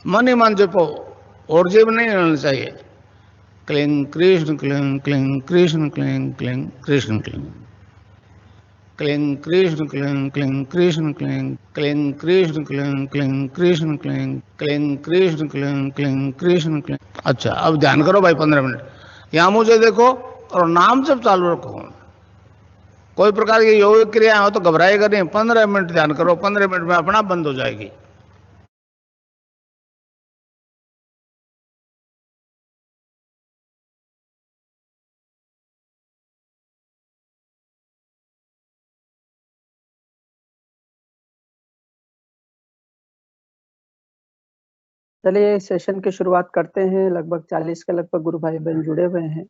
मन ही मन जपो, और जेब नहीं रहना चाहिए। Cling Krishna cling cling Krishna cling cling Krishna cling cling Krishna cling cling Krishna cling cling Krishna cling cling Krishna cling cling Krishna cling cling Krishna cling. अच्छा, अब ध्यान करो भाई 15 मिनट। यहां मुझे देखो और नाम जब चालू रखो। कोई प्रकार की योग क्रिया हो तो घबराएगा नहीं। 15 मिनट ध्यान करो, 15 मिनट में अपना बंद हो जाएगी। चलिए सेशन की शुरुआत करते हैं। लगभग 40 के लगभग गुरु भाई बहन जुड़े हुए हैं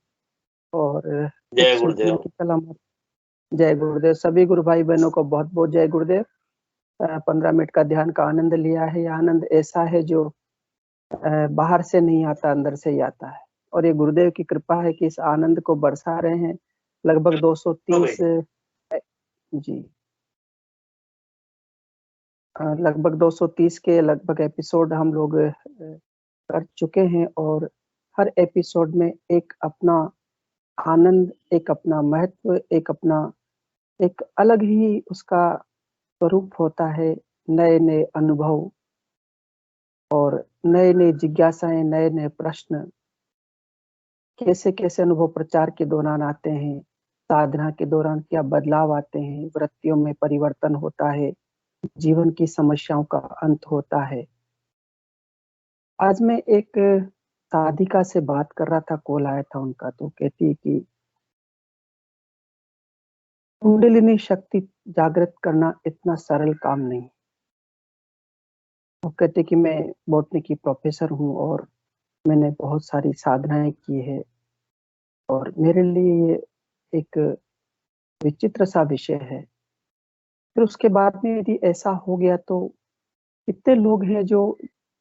और जय कुछ गुरुदेव। की कलम। जय गुरुदेव। सभी गुरु भाई बहनों को बहुत बहुत जय गुरुदेव। 15 मिनट का ध्यान का आनंद लिया है। यह आनंद ऐसा है जो बाहर से नहीं आता, अंदर से ही आता है। और ये गुरुदेव की कृपा है कि इस आनंद को बरसा रहे हैं। लगभग 230 जी लगभग 230 के लगभग एपिसोड हम लोग कर चुके हैं और हर एपिसोड में एक अपना आनंद, एक अपना महत्व, एक अपना एक अलग ही उसका स्वरूप होता है। नए नए अनुभव और नए नए जिज्ञासाएं, नए नए प्रश्न, कैसे कैसे अनुभव प्रचार के दौरान आते हैं, साधना के दौरान क्या बदलाव आते हैं, वृत्तियों में परिवर्तन होता है, जीवन की समस्याओं का अंत होता है। आज मैं एक साधिका से बात कर रहा था, कॉल आया था उनका, तो कहती है कि कुंडलिनी शक्ति जागृत करना इतना सरल काम नहीं। वो कहते कि मैं बॉटनी की प्रोफेसर हूँ और मैंने बहुत सारी साधनाएं की है और मेरे लिए ये एक विचित्र सा विषय है। फिर उसके बाद में यदि ऐसा हो गया तो कितने लोग हैं जो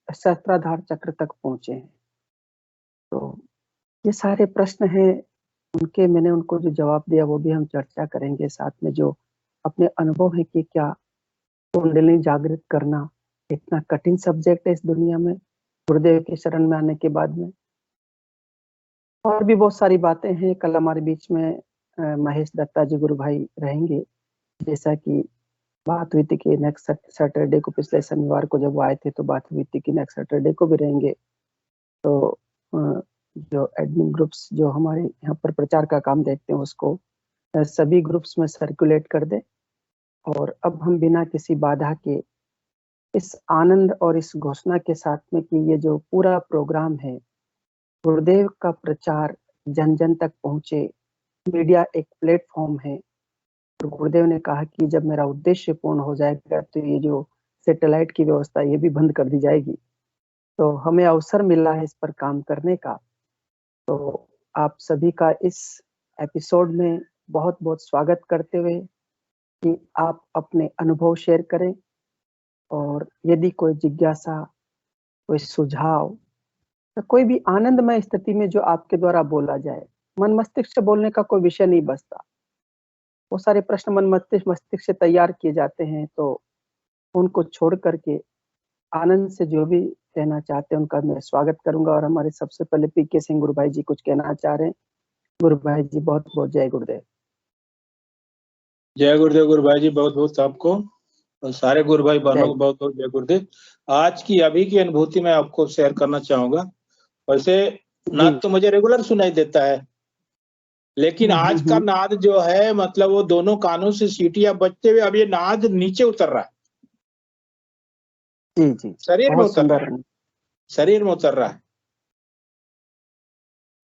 सहस्त्राधार चक्र तक पहुंचे हैं। तो ये सारे प्रश्न हैं उनके, मैंने उनको जो जवाब दिया वो भी हम चर्चा करेंगे। साथ में जो अपने अनुभव है कि क्या कुंडलिनी जागृत करना इतना कठिन सब्जेक्ट है इस दुनिया में, गुरुदेव की शरण में आने के बाद में। और भी बहुत सारी बातें हैं। कल हमारे बीच में महेश दत्ता जी गुरु भाई रहेंगे, जैसा कि बात हुई थी कि नेक्स्ट सैटरडे को, पिछले शनिवार को जब वो आए थे तो बात हुई थी कि नेक्स्ट सैटरडे को भी रहेंगे। तो जो एडमिन ग्रुप्स जो हमारे यहाँ पर प्रचार का काम देखते हैं उसको सभी ग्रुप्स में सर्कुलेट कर दे। और अब हम बिना किसी बाधा के इस आनंद और इस घोषणा के साथ में कि ये जो पूरा प्रोग्राम है गुरुदेव का प्रचार जन जन तक पहुंचे, मीडिया एक प्लेटफॉर्म है। तो गुरुदेव ने कहा कि जब मेरा उद्देश्य पूर्ण हो जाएगा तो ये जो सैटेलाइट की व्यवस्था ये भी बंद कर दी जाएगी। तो हमें अवसर मिला है इस पर काम करने का। तो आप सभी का इस एपिसोड में बहुत बहुत स्वागत करते हुए कि आप अपने अनुभव शेयर करें और यदि कोई जिज्ञासा, कोई सुझाव या कोई भी आनंदमय स्थिति में जो आपके द्वारा बोला जाए, मन मस्तिष्क से बोलने का कोई विषय नहीं बचता। वो सारे प्रश्न मन मस्तिष्क से तैयार किए जाते हैं, तो उनको छोड़ करके आनंद से जो भी कहना चाहते हैं उनका मैं स्वागत करूंगा। और हमारे सबसे पहले पीके सिंह गुरु भाई जी कुछ कहना चाह रहे हैं। गुरु भाई जी बहुत बहुत जय गुरुदेव। जय गुरुदेव गुरु भाई जी, बहुत बहुत आपको और सारे गुरु भाई बहनों को बहुत बहुत जय गुरुदेव। आज की अभी की अनुभूति मैं आपको शेयर करना चाहूंगा। वैसे नाद तो मुझे रेगुलर सुनाई देता है, लेकिन आज का नाद जो है मतलब वो दोनों कानों से सीटियां बजते हुए अब ये नाद नीचे उतर रहा है। जी जी, शरीर में उतर रहा है, शरीर में उतर रहा है।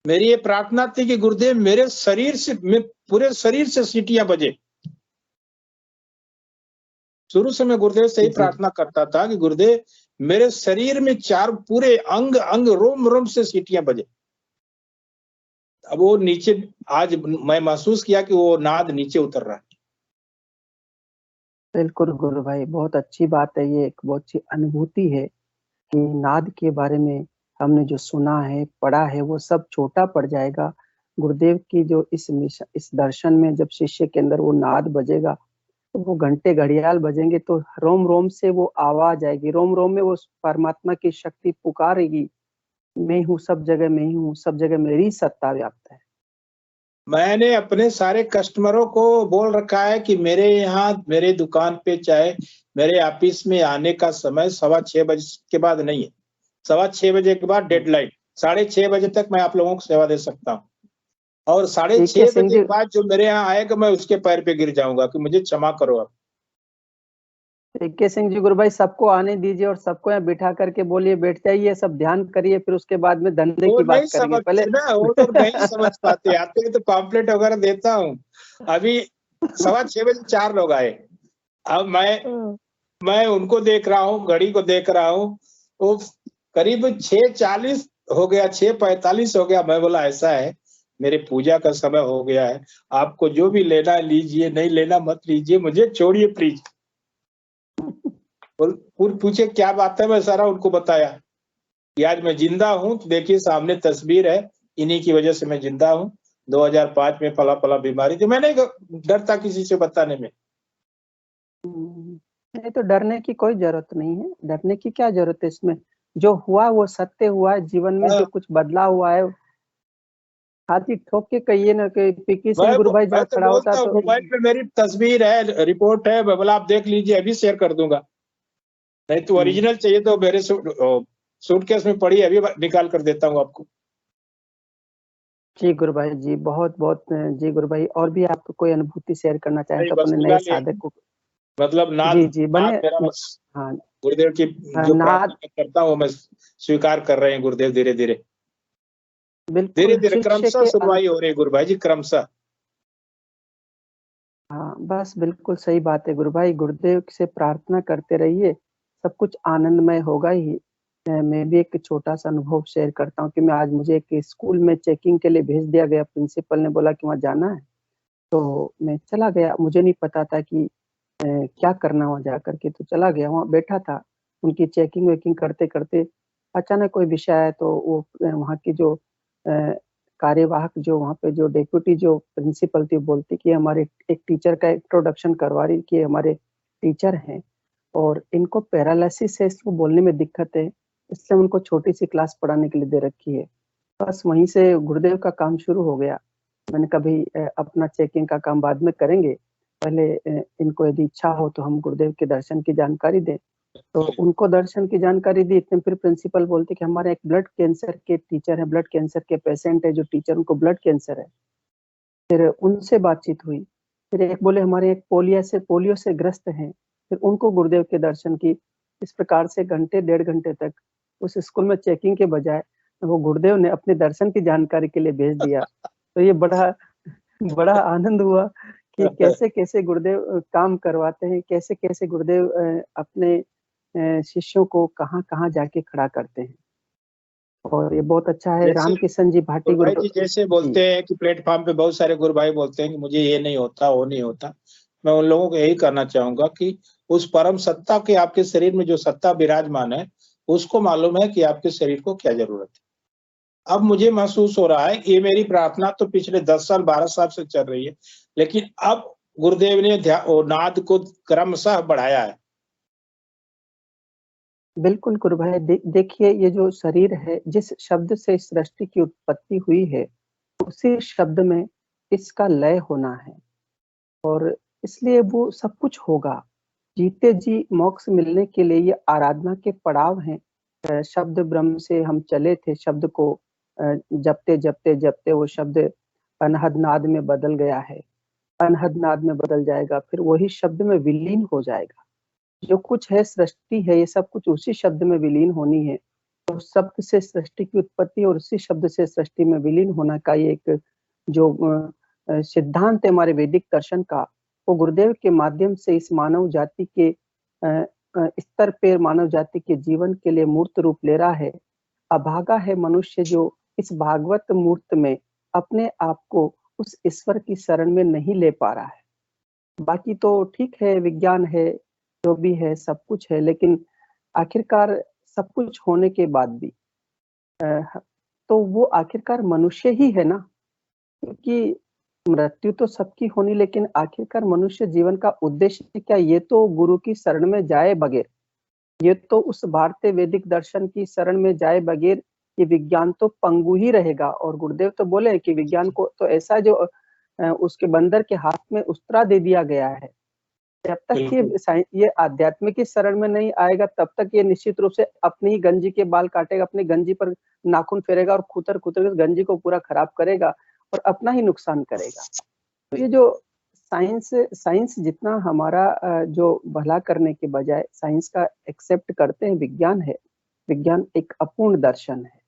मेरी ये प्रार्थना थी कि गुरुदेव मेरे शरीर से, पूरे शरीर से सीटियां बजे। शुरू से मैं गुरुदेव से ही प्रार्थना करता था कि गुरुदेव मेरे शरीर में चार पूरे अंग अंग रोम रोम से सीटियां बजे। अब वो नीचे, आज मैं महसूस किया कि वो नाद नीचे उतर रहा है। बिल्कुल गुरु भाई, बहुत अच्छी बात है। ये एक बहुत अच्छी अनुभूति है कि नाद के बारे में हमने जो सुना है, पढ़ा है, वो सब छोटा पड़ जाएगा। गुरुदेव की जो इस दर्शन में जब शिष्य के अंदर वो नाद बजेगा तो वो घंटे घड़ियाल बजेंगे तो रोम रोम से वो आवाज आएगी, रोम रोम में वो परमात्मा की शक्ति पुकारेगी, मैं हूँ सब जगह, मैं ही हूँ सब जगह, मेरी सत्ता व्याप्त है। मैंने अपने सारे कस्टमरों को बोल रखा है कि मेरे यहाँ मेरे दुकान पे चाहे मेरे ऑफिस में आने का समय 6:15 बजे के बाद नहीं है। 6:15 बजे के बाद डेडलाइन, 6:30 बजे तक मैं आप लोगों को सेवा दे सकता हूँ। और 6:30 सिंह बजे जी, के बाद जो मेरे यहाँ आएगा मैं उसके पैर पे गिर जाऊंगा कि मुझे क्षमा करो आप। सिंह जी गुरु भाई, सबको आने दीजिए और सबको यहाँ बिठा करके बोलिए बैठ जाइए, सब ध्यान करिए, फिर उसके बाद में धंधे वो की नहीं बात करेंगे पहले। समझते ना, वो लोग नहीं समझ पाते। आते हैं तो पॉम्पलेट वगैरह देता हूँ। अभी 6:15 बजे 4 लोग आए। अब मैं उनको देख रहा हूँ, घड़ी को देख रहा हूँ, वो करीब 6:40 हो गया, 6:45 हो गया। मैं बोला ऐसा है, मेरे पूजा का समय हो गया है, आपको जो भी लेना है लीजिए, नहीं लेना मत लीजिए, मुझे छोड़िए प्लीज। पूछे क्या बात है, मैं सारा उनको बताया कि आज मैं जिंदा हूँ, तो देखिए सामने तस्वीर है, इन्हीं की वजह से मैं जिंदा हूँ। 2005 में फला फला बीमारी थी, मैं नहीं डरता किसी से बताने में। नहीं तो डरने की कोई जरूरत नहीं है, डरने की क्या जरूरत है इसमें, जो हुआ वो सत्य हुआ है, जीवन में जो कुछ बदलाव हुआ है हाथी ठोक के कहिए ना कि पीके सिंह गुरु भाई मैं जहाँ तो खड़ा होता बोलता हूँ, तो मोबाइल पे मेरी तस्वीर है, रिपोर्ट है, मैं बोला आप देख लीजिए, अभी शेयर कर दूंगा। नहीं तो ओरिजिनल चाहिए तो मेरे सूटकेस में पड़ी है, अभी निकाल कर देता हूँ आपको। जी गुरु भाई जी, बहुत बहुत जी गुरु भाई, और भी आप कोई अनुभूति शेयर करना चाहें नहीं तो बस अपने नए फिलहाल साधक को। मतलब नाद जी जी बने। नाद मेरा बस हाँ, गुरुदेव की जो नाद, प्रार्थना मैं करता हूँ, मैं स्वीकार कर रहे हैं गुरुदेव। धीरे धीरे धीरे बिल्कुल धीरे शिष्य क्रमशः के सुनवाई हो रही है गुरु भाई जी, क्रमशः। हाँ बस बिल्कुल सही बात है गुरु भाई, गुरुदेव से प्रार्थना करते रहिए, सब कुछ आनंदमय होगा ही। मैं भी एक छोटा सा अनुभव शेयर करता हूँ कि मैं आज, मुझे एक स्कूल में चेकिंग के लिए भेज दिया गया, प्रिंसिपल ने बोला कि वहाँ जाना है, तो मैं चला गया। मुझे नहीं पता था कि क्या करना वहाँ जा करके, तो चला गया, वहाँ बैठा था, उनकी चेकिंग वेकिंग करते करते अचानक कोई विषय आया, तो वो वहाँ की जो कार्यवाहक, जो वहाँ पे जो डेप्यूटी जो प्रिंसिपल थी, बोलती कि हमारे एक टीचर का इंट्रोडक्शन करवा रही कि हमारे टीचर हैं और इनको पैरालिसिस है, इसको बोलने में दिक्कत है, इसलिए उनको छोटी सी क्लास पढ़ाने के लिए दे रखी है। बस वहीं से गुरुदेव का काम शुरू हो गया। मैंने कभी अपना चेकिंग का काम बाद में करेंगे, पहले इनको यदि इच्छा हो तो हम गुरुदेव के दर्शन की जानकारी दें। तो उनको दर्शन की जानकारी दी, इतने फिर प्रिंसिपल बोलते कि हमारे एक ब्लड कैंसर के टीचर है, ब्लड कैंसर के पेशेंट है, जो टीचर उनको ब्लड कैंसर है। फिर उनसे बातचीत हुई। फिर एक बोले हमारे एक पोलियो से ग्रस्त हैं, फिर उनको गुरुदेव के दर्शन की। इस प्रकार से घंटे 1.5 घंटे तक उस स्कूल में चेकिंग के बजाय वो गुरुदेव ने अपने दर्शन की जानकारी के लिए भेज दिया। तो ये बड़ा बड़ा आनंद हुआ कि कैसे कैसे गुरुदेव काम करवाते हैं, कैसे कैसे गुरुदेव अपने शिष्यों को कहाँ कहाँ जाके खड़ा करते हैं। और ये बहुत अच्छा है। जैसे रामकिशन जी भाटी गुरु भाई जी जैसे जी, बोलते हैं कि प्लेटफॉर्म पे बहुत सारे गुरु भाई बोलते हैं कि मुझे ये नहीं होता, वो नहीं होता, मैं उन लोगों को यही कहना चाहूंगा कि उस परम सत्ता के आपके शरीर में जो सत्ता विराजमान है, उसको मालूम है कि आपके शरीर को क्या जरूरत है। अब मुझे महसूस हो रहा है, ये मेरी प्रार्थना तो पिछले 10 साल 12 साल से चल रही है, लेकिन अब गुरुदेव ने नाद को क्रमशः बढ़ाया है। बिल्कुल गुरु भाई। देखिए ये जो शरीर है, जिस शब्द से इस सृष्टि की उत्पत्ति हुई है, उसी शब्द में इसका लय होना है, और इसलिए वो सब कुछ होगा। जीते जी मोक्ष मिलने के लिए ये आराधना के पड़ाव हैं। शब्द ब्रह्म से हम चले थे, शब्द को जपते जपते जपते वो शब्द अनहद नाद में बदल गया है, अनहद नाद में बदल जाएगा, फिर वही शब्द में विलीन हो जाएगा। जो कुछ है सृष्टि है, ये सब कुछ उसी शब्द में विलीन होनी है। तो शब्द से सृष्टि की उत्पत्ति और उसी शब्द से सृष्टि में विलीन होना का ये एक जो सिद्धांत है हमारे वैदिक दर्शन का, वो गुरुदेव के माध्यम से इस मानव जाति के स्तर पे मानव जाति के जीवन के लिए मूर्त रूप ले रहा है। अभागा है मनुष्य जो इस भागवत मूर्त में अपने आप को उस ईश्वर की शरण में नहीं ले पा रहा है। बाकी तो ठीक है, विज्ञान है, जो भी है सब कुछ है, लेकिन आखिरकार सब कुछ होने के बाद भी तो वो आखिरकार मनुष्य ही है ना, क्योंकि मृत्यु तो सबकी होनी, लेकिन आखिरकार मनुष्य जीवन का उद्देश्य क्या? ये तो गुरु की शरण में जाए बगैर, ये तो उस भारतीय वैदिक दर्शन की शरण में जाए बगैर ये विज्ञान तो पंगु ही रहेगा। और गुरुदेव तो बोले कि विज्ञान को तो ऐसा जो उसके बंदर के हाथ में उस्तरा दे दिया गया है। जब तक ये आध्यात्मिक की शरण में नहीं आएगा तब तक ये निश्चित रूप से अपनी ही गंजी के बाल काटेगा, अपनी गंजी पर नाखून फेरेगा और खुतर खुतर गंजी को पूरा खराब करेगा और अपना ही नुकसान करेगा। तो ये जो साइंस जितना हमारा जो भला करने के बजाय साइंस का एक्सेप्ट करते हैं, विज्ञान है, विज्ञान एक अपूर्ण दर्शन है।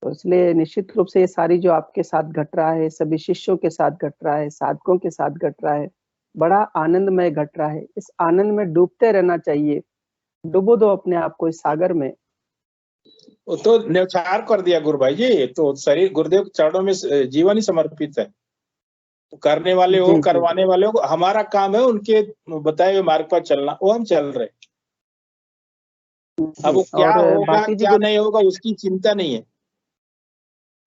तो इसलिए निश्चित रूप से ये सारी जो आपके साथ घट रहा है, सभी शिष्यों के साथ घट रहा है, साधकों के साथ घट रहा है, बड़ा आनंदमय घट रहा है। इस आनंद में डूबते रहना चाहिए। डूबो दो अपने आप को इस सागर में। वो तो न्यौछावर कर दिया गुरु भाई जी, तो शरीर गुरुदेव के चरणों में जीवन ही समर्पित है। तो करने वाले हो, करवाने वाले हो, हमारा काम है उनके बताए हुए मार्ग पर चलना, वो हम चल रहे। अब वो क्या होगा क्या नहीं होगा उसकी चिंता नहीं है।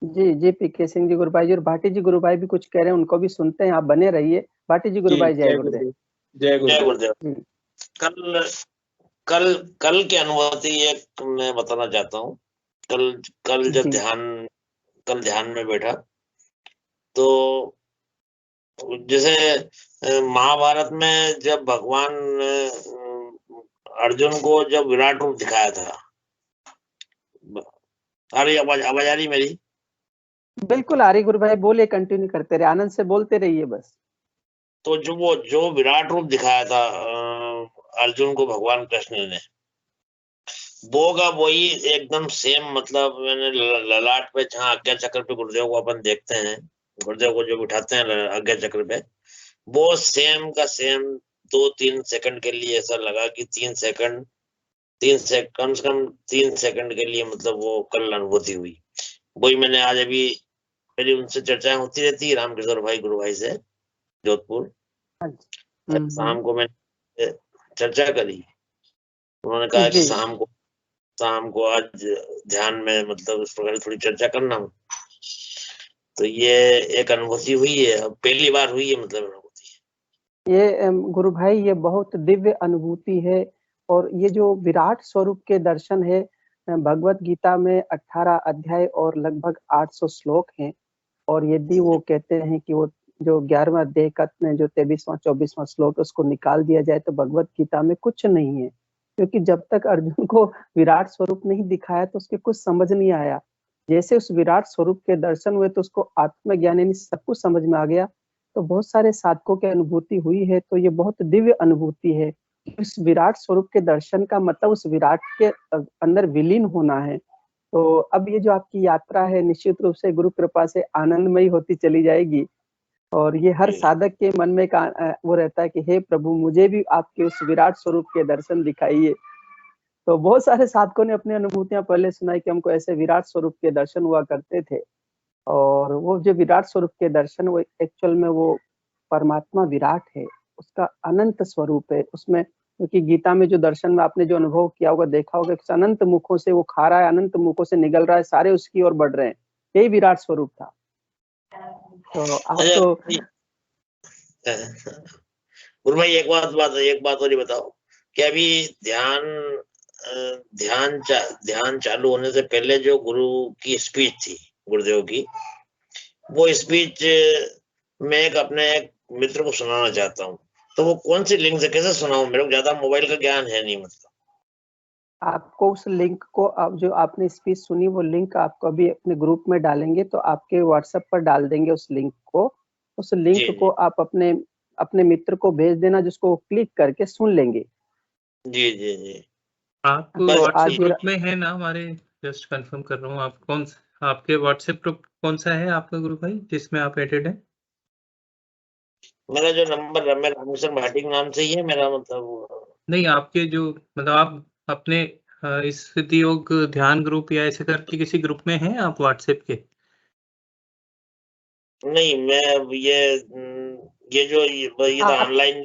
जी पीके सिंह जी गुरु भाई जी और भाटी जी गुरु भाई भी कुछ कह रहे हैं, उनको भी सुनते हैं, आप बने रहिए। भाटी जी गुरु भाई, जय गुरुदेव। जय गुरुदेव। कल की अनुभूति एक मैं बताना चाहता हूँ। कल जब ध्यान में बैठा तो जैसे महाभारत में जब भगवान अर्जुन को जब विराट रूप दिखाया था। अरे आवाज आ रही मेरी? बिल्कुल आ रही गुरु भाई, बोले, कंटिन्यू करते रहे, आनंद से बोलते रहिए बस। तो जो विराट रूप दिखाया था अर्जुन को भगवान कृष्ण ने, वो का वही एकदम सेम, मतलब मैंने ललाट पे जहाँ आज्ञा चक्र पे गुरुदेव को अपन देखते हैं, गुरुदेव को जो बिठाते हैं आज्ञा चक्र पे, वो सेम का सेम 2-3 सेकंड के लिए ऐसा लगा कि 3 सेकंड कम से कम 3 सेकंड के लिए, मतलब वो कल अनुभूति हुई। वही मैंने आज अभी मेरी उनसे चर्चाएं होती रहती है, रामकिशोर भाई गुरु भाई से जोधपुर। शाम को मैंने चर्चा करी, उन्होंने कहा कि शाम को आज ध्यान में मतलब इस प्रकार थोड़ी चर्चा करना। तो ये एक अनुभूति हुई है, पहली बार हुई है, मतलब अनुभूति। ये गुरु भाई ये बहुत दिव्य अनुभूति है। और ये जो विराट स्वरूप के दर्शन है, भगवत गीता में 18 अध्याय और लगभग 800 श्लोक हैं। और यदि वो कहते हैं कि वो जो 11वां अध्याय का जो 23वां 24वां श्लोक उसको निकाल दिया जाए तो भगवत गीता में कुछ नहीं है। क्योंकि जब तक अर्जुन को विराट स्वरूप नहीं दिखाया तो उसके कुछ समझ नहीं आया। जैसे उस विराट स्वरूप के दर्शन हुए तो उसको आत्मज्ञान यानी सब कुछ समझ में आ गया। तो बहुत सारे साधकों की अनुभूति हुई है, तो ये बहुत दिव्य अनुभूति है। इस विराट स्वरूप के दर्शन का मतलब उस विराट के अंदर विलीन होना है। तो अब ये जो आपकी यात्रा है निश्चित रूप से गुरु कृपा से आनंदमयी होती चली जाएगी। और ये हर साधक के मन में का वो रहता है कि हे प्रभु, मुझे भी आपके उस विराट स्वरूप के दर्शन दिखाइए। तो बहुत सारे साधकों ने अपनी अनुभूतियां पहले सुनाई कि हमको ऐसे विराट स्वरूप के दर्शन हुआ करते थे। और वो जो विराट स्वरूप के दर्शन, वो एक्चुअल में वो परमात्मा विराट है, उसका अनंत स्वरूप है उसमें। क्योंकि गीता में जो दर्शन में आपने जो अनुभव किया होगा, देखा होगा, अनंत मुखों से वो खा रहा है, अनंत मुखों से निकल रहा है, सारे उसकी ओर बढ़ रहे हैं। यही विराट स्वरूप था। तो आप तो गुरु भाई एक बात और बताओ कि अभी ध्यान चालू होने से पहले जो गुरु की स्पीच थी, गुरुदेव की, वो स्पीच मैं अपने एक मित्र को सुनाना चाहता हूँ। तो वो कौन सी लिंक से कैसे सुनाऊं? मेरे को ज्यादा मोबाइल का ज्ञान है नहीं। मतलब आपको उस लिंक को, आप जो आपने स्पीच सुनी, वो लिंक आपको अभी अपने ग्रुप में डालेंगे, तो आपके व्हाट्सएप पर डाल देंगे उस लिंक को। उस लिंक को आप अपने मित्र को भेज देना, जिसको क्लिक करके सुन लेंगे। जी आप व्हाट्सएप ग्रुप में है ना हमारे? जस्ट कंफर्म कर रहा हूँ, आप आपके व्हाट्सएप ग्रुप कौन सा है आपका गुरु भाई जिसमें आप एडेड है? मेरा जो नंबर रामेश्वर भाटी के नाम से ही है मेरा। मतलब नहीं, आपके जो मतलब आप अपने इस सिद्धि योग ध्यान ग्रुप या ऐसे करके किसी ग्रुप में हैं आप व्हाट्सएप के? नहीं, मैं ये जो ऑनलाइन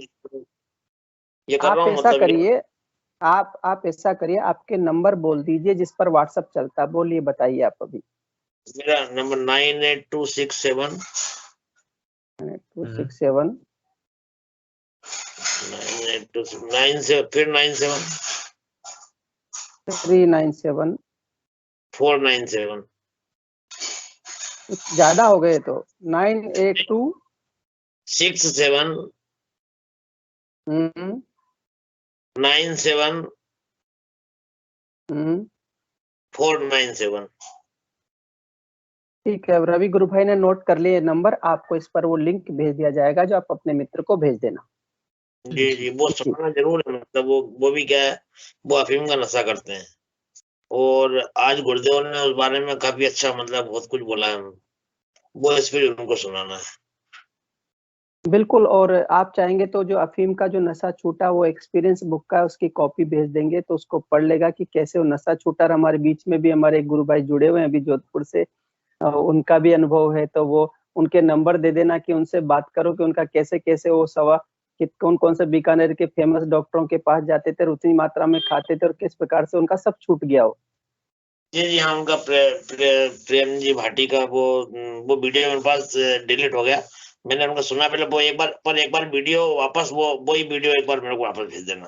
ये कर रहा हूँ। ऐसा करिए, आप ऐसा करिए, आपके नंबर बोल दीजिए जिस पर व्हाट्सएप चलता है। बोलिए, बताइए आप अभी। मेरा नंबर 98267 9267 98297 फिर 97 397 497 कुछ ज्यादा हो गए तो 982 67 97 497। ठीक है, रवि गुरु भाई ने नोट कर लिए नंबर, आपको इस पर वो लिंक भेज दिया जाएगा जो आप अपने मित्र को भेज देना। जी जी, वो सुनाना जरूर है। मतलब वो भी क्या है, वो अफीम का नशा करते हैं, और आज गुरुदेव ने उस बारे में काफी अच्छा मतलब बहुत कुछ बोला है, वो इस पर उनको सुनाना है। बिल्कुल, और आप चाहेंगे तो जो अफीम का जो नशा छूटा वो एक्सपीरियंस बुक का उसकी कॉपी भेज देंगे तो उसको पढ़ लेगा कि कैसे वो नशा छूटा। और हमारे बीच में भी हमारे एक गुरु भाई जुड़े हुए हैं अभी जोधपुर से, उनका भी अनुभव है, तो वो उनके नंबर दे देना कि उनसे बात करो कि उनका कैसे कैसे वो सवा कि कौन कौन से बीकानेर के फेमस डॉक्टरों के पास जाते थे, उतनी मात्रा में खाते थे और किस प्रकार से उनका सब छूट गया हो। जी जी हाँ, उनका प्रेम जी भाटी का वो वीडियो मेरे पास डिलीट हो गया। मैंने उनका सुना पहले, वो एक बार वीडियो वापस वही वीडियो एक बार मेरे को वापस भेज देना।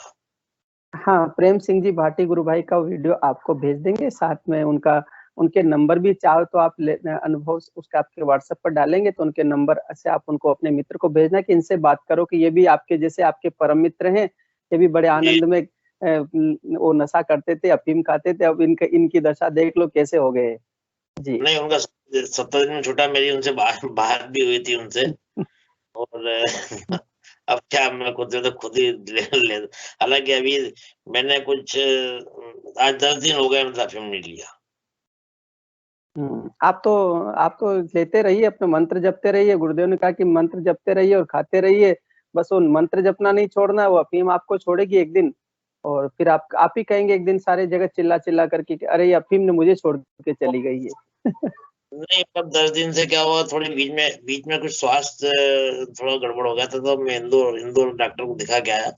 हाँ, प्रेम सिंह जी भाटी गुरु भाई का वीडियो आपको भेज देंगे, साथ में उनके नंबर भी चाहो तो आप अनुभव उसका आपके व्हाट्सएप पर डालेंगे तो उनके नंबर से आप उनको अपने मित्र को भेजना कि इनसे बात करो कि ये भी आपके जैसे आपके परम मित्र हैं, ये भी बड़े आनंद में वो नशा करते थे, अफीम खाते थे, अब इनकी दशा देख लो कैसे हो गए। जी नहीं, उनका 70 दिन में छूटा, मेरी उनसे बात भी हुई थी उनसे। और अब क्या, मैं खुद ही ले हालांकि अभी मैंने कुछ आज 10 दिन हो गए मतलब अफीम नहीं लिया। आप तो लेते रहिए, अपने मंत्र जपते रहिए। गुरुदेव ने कहा कि मंत्र जपते रहिए और खाते रहिए, बस वो मंत्र जपना नहीं छोड़ना, वो अफीम आपको छोड़ेगी एक दिन, और फिर आप ही कहेंगे एक दिन सारे जगह चिल्ला चिल्ला करके कि अरे ये अफीम ने मुझे छोड़ के चली गई है। नहीं, तब 10 दिन से क्या हुआ, थोड़ी बीच में कुछ स्वास्थ्य थोड़ा गड़बड़ हो गया था, तो मैं इंदौर डॉक्टर को दिखा के आया,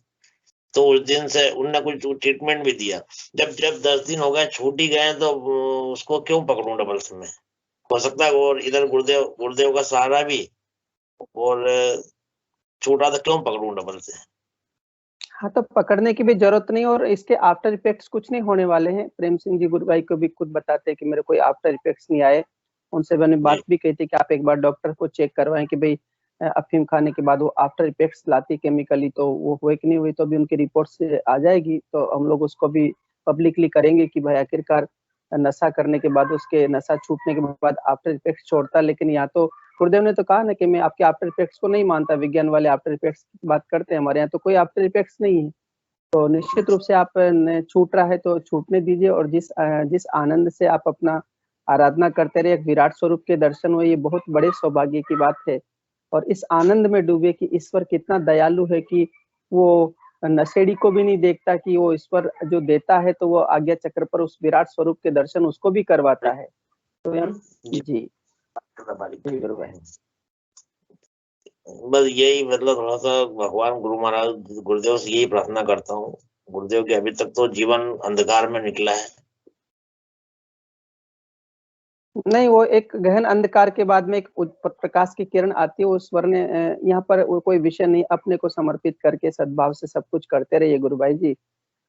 तो उस दिन से उनने कुछ ट्रीटमेंट भी दिया। जब 10 दिन हो गए छूट ही गए, तो उसको क्यों पकड़ूं डबल्स में, हो सकता है। और इधर गुरुदेव का सहारा भी, और छूटा तो क्यों पकड़ूं डबल से। हाँ, तो पकड़ने की भी जरूरत नहीं, और इसके आफ्टर इफेक्ट्स कुछ नहीं होने वाले हैं। प्रेम सिंह जी गुरु भाई को भी खुद बताते हैं कि मेरे कोई आफ्टर इफेक्ट्स नहीं आए। उनसे मैंने बात भी कही थी कि आप एक बार डॉक्टर को चेक करवाएं कि भाई अफीम खाने के बाद वो आफ्टर इफेक्ट्स लाती केमिकली, तो वो हुए कि नहीं हुई, तो भी उनकी रिपोर्ट से आ जाएगी, तो हम लोग उसको भी पब्लिकली करेंगे कि भाई आखिरकार नशा करने के बाद उसके नशा छूटने के बाद आफ्टर इफेक्ट्स छोड़ता। लेकिन या तो गुरुदेव ने तो कहा ना कि मैं आपके आफ्टर इफेक्ट्स को नहीं मानता, विज्ञान वाले आफ्टर इफेक्ट्स की बात करते हैं, हमारे यहाँ तो कोई आफ्टर इफेक्ट्स नहीं है। तो निश्चित रूप से आप छूट रहा है तो छूटने दीजिए, और जिस आनंद से आप अपना आराधना करते रहे, एक विराट स्वरूप के दर्शन हुए, ये बहुत बड़े सौभाग्य की बात है। और इस आनंद में डूबे कि ईश्वर कितना दयालु है कि वो नशेड़ी को भी नहीं देखता, कि वो ईश्वर जो देता है तो वो आज्ञा चक्र पर उस विराट स्वरूप के दर्शन उसको भी करवाता है। तो जी गुरु भाई, बस यही मतलब थोड़ा सा भगवान गुरु महाराज गुरुदेव से यही प्रार्थना करता हूँ। गुरुदेव के अभी तक तो जीवन अंधकार में निकला है। नहीं, वो एक गहन अंधकार के बाद में एक प्रकाश की किरण आती है। उस वर्ण यहाँ पर वो कोई विषय नहीं, अपने को समर्पित करके सद्भाव से सब कुछ करते रहिए गुरु भाई जी।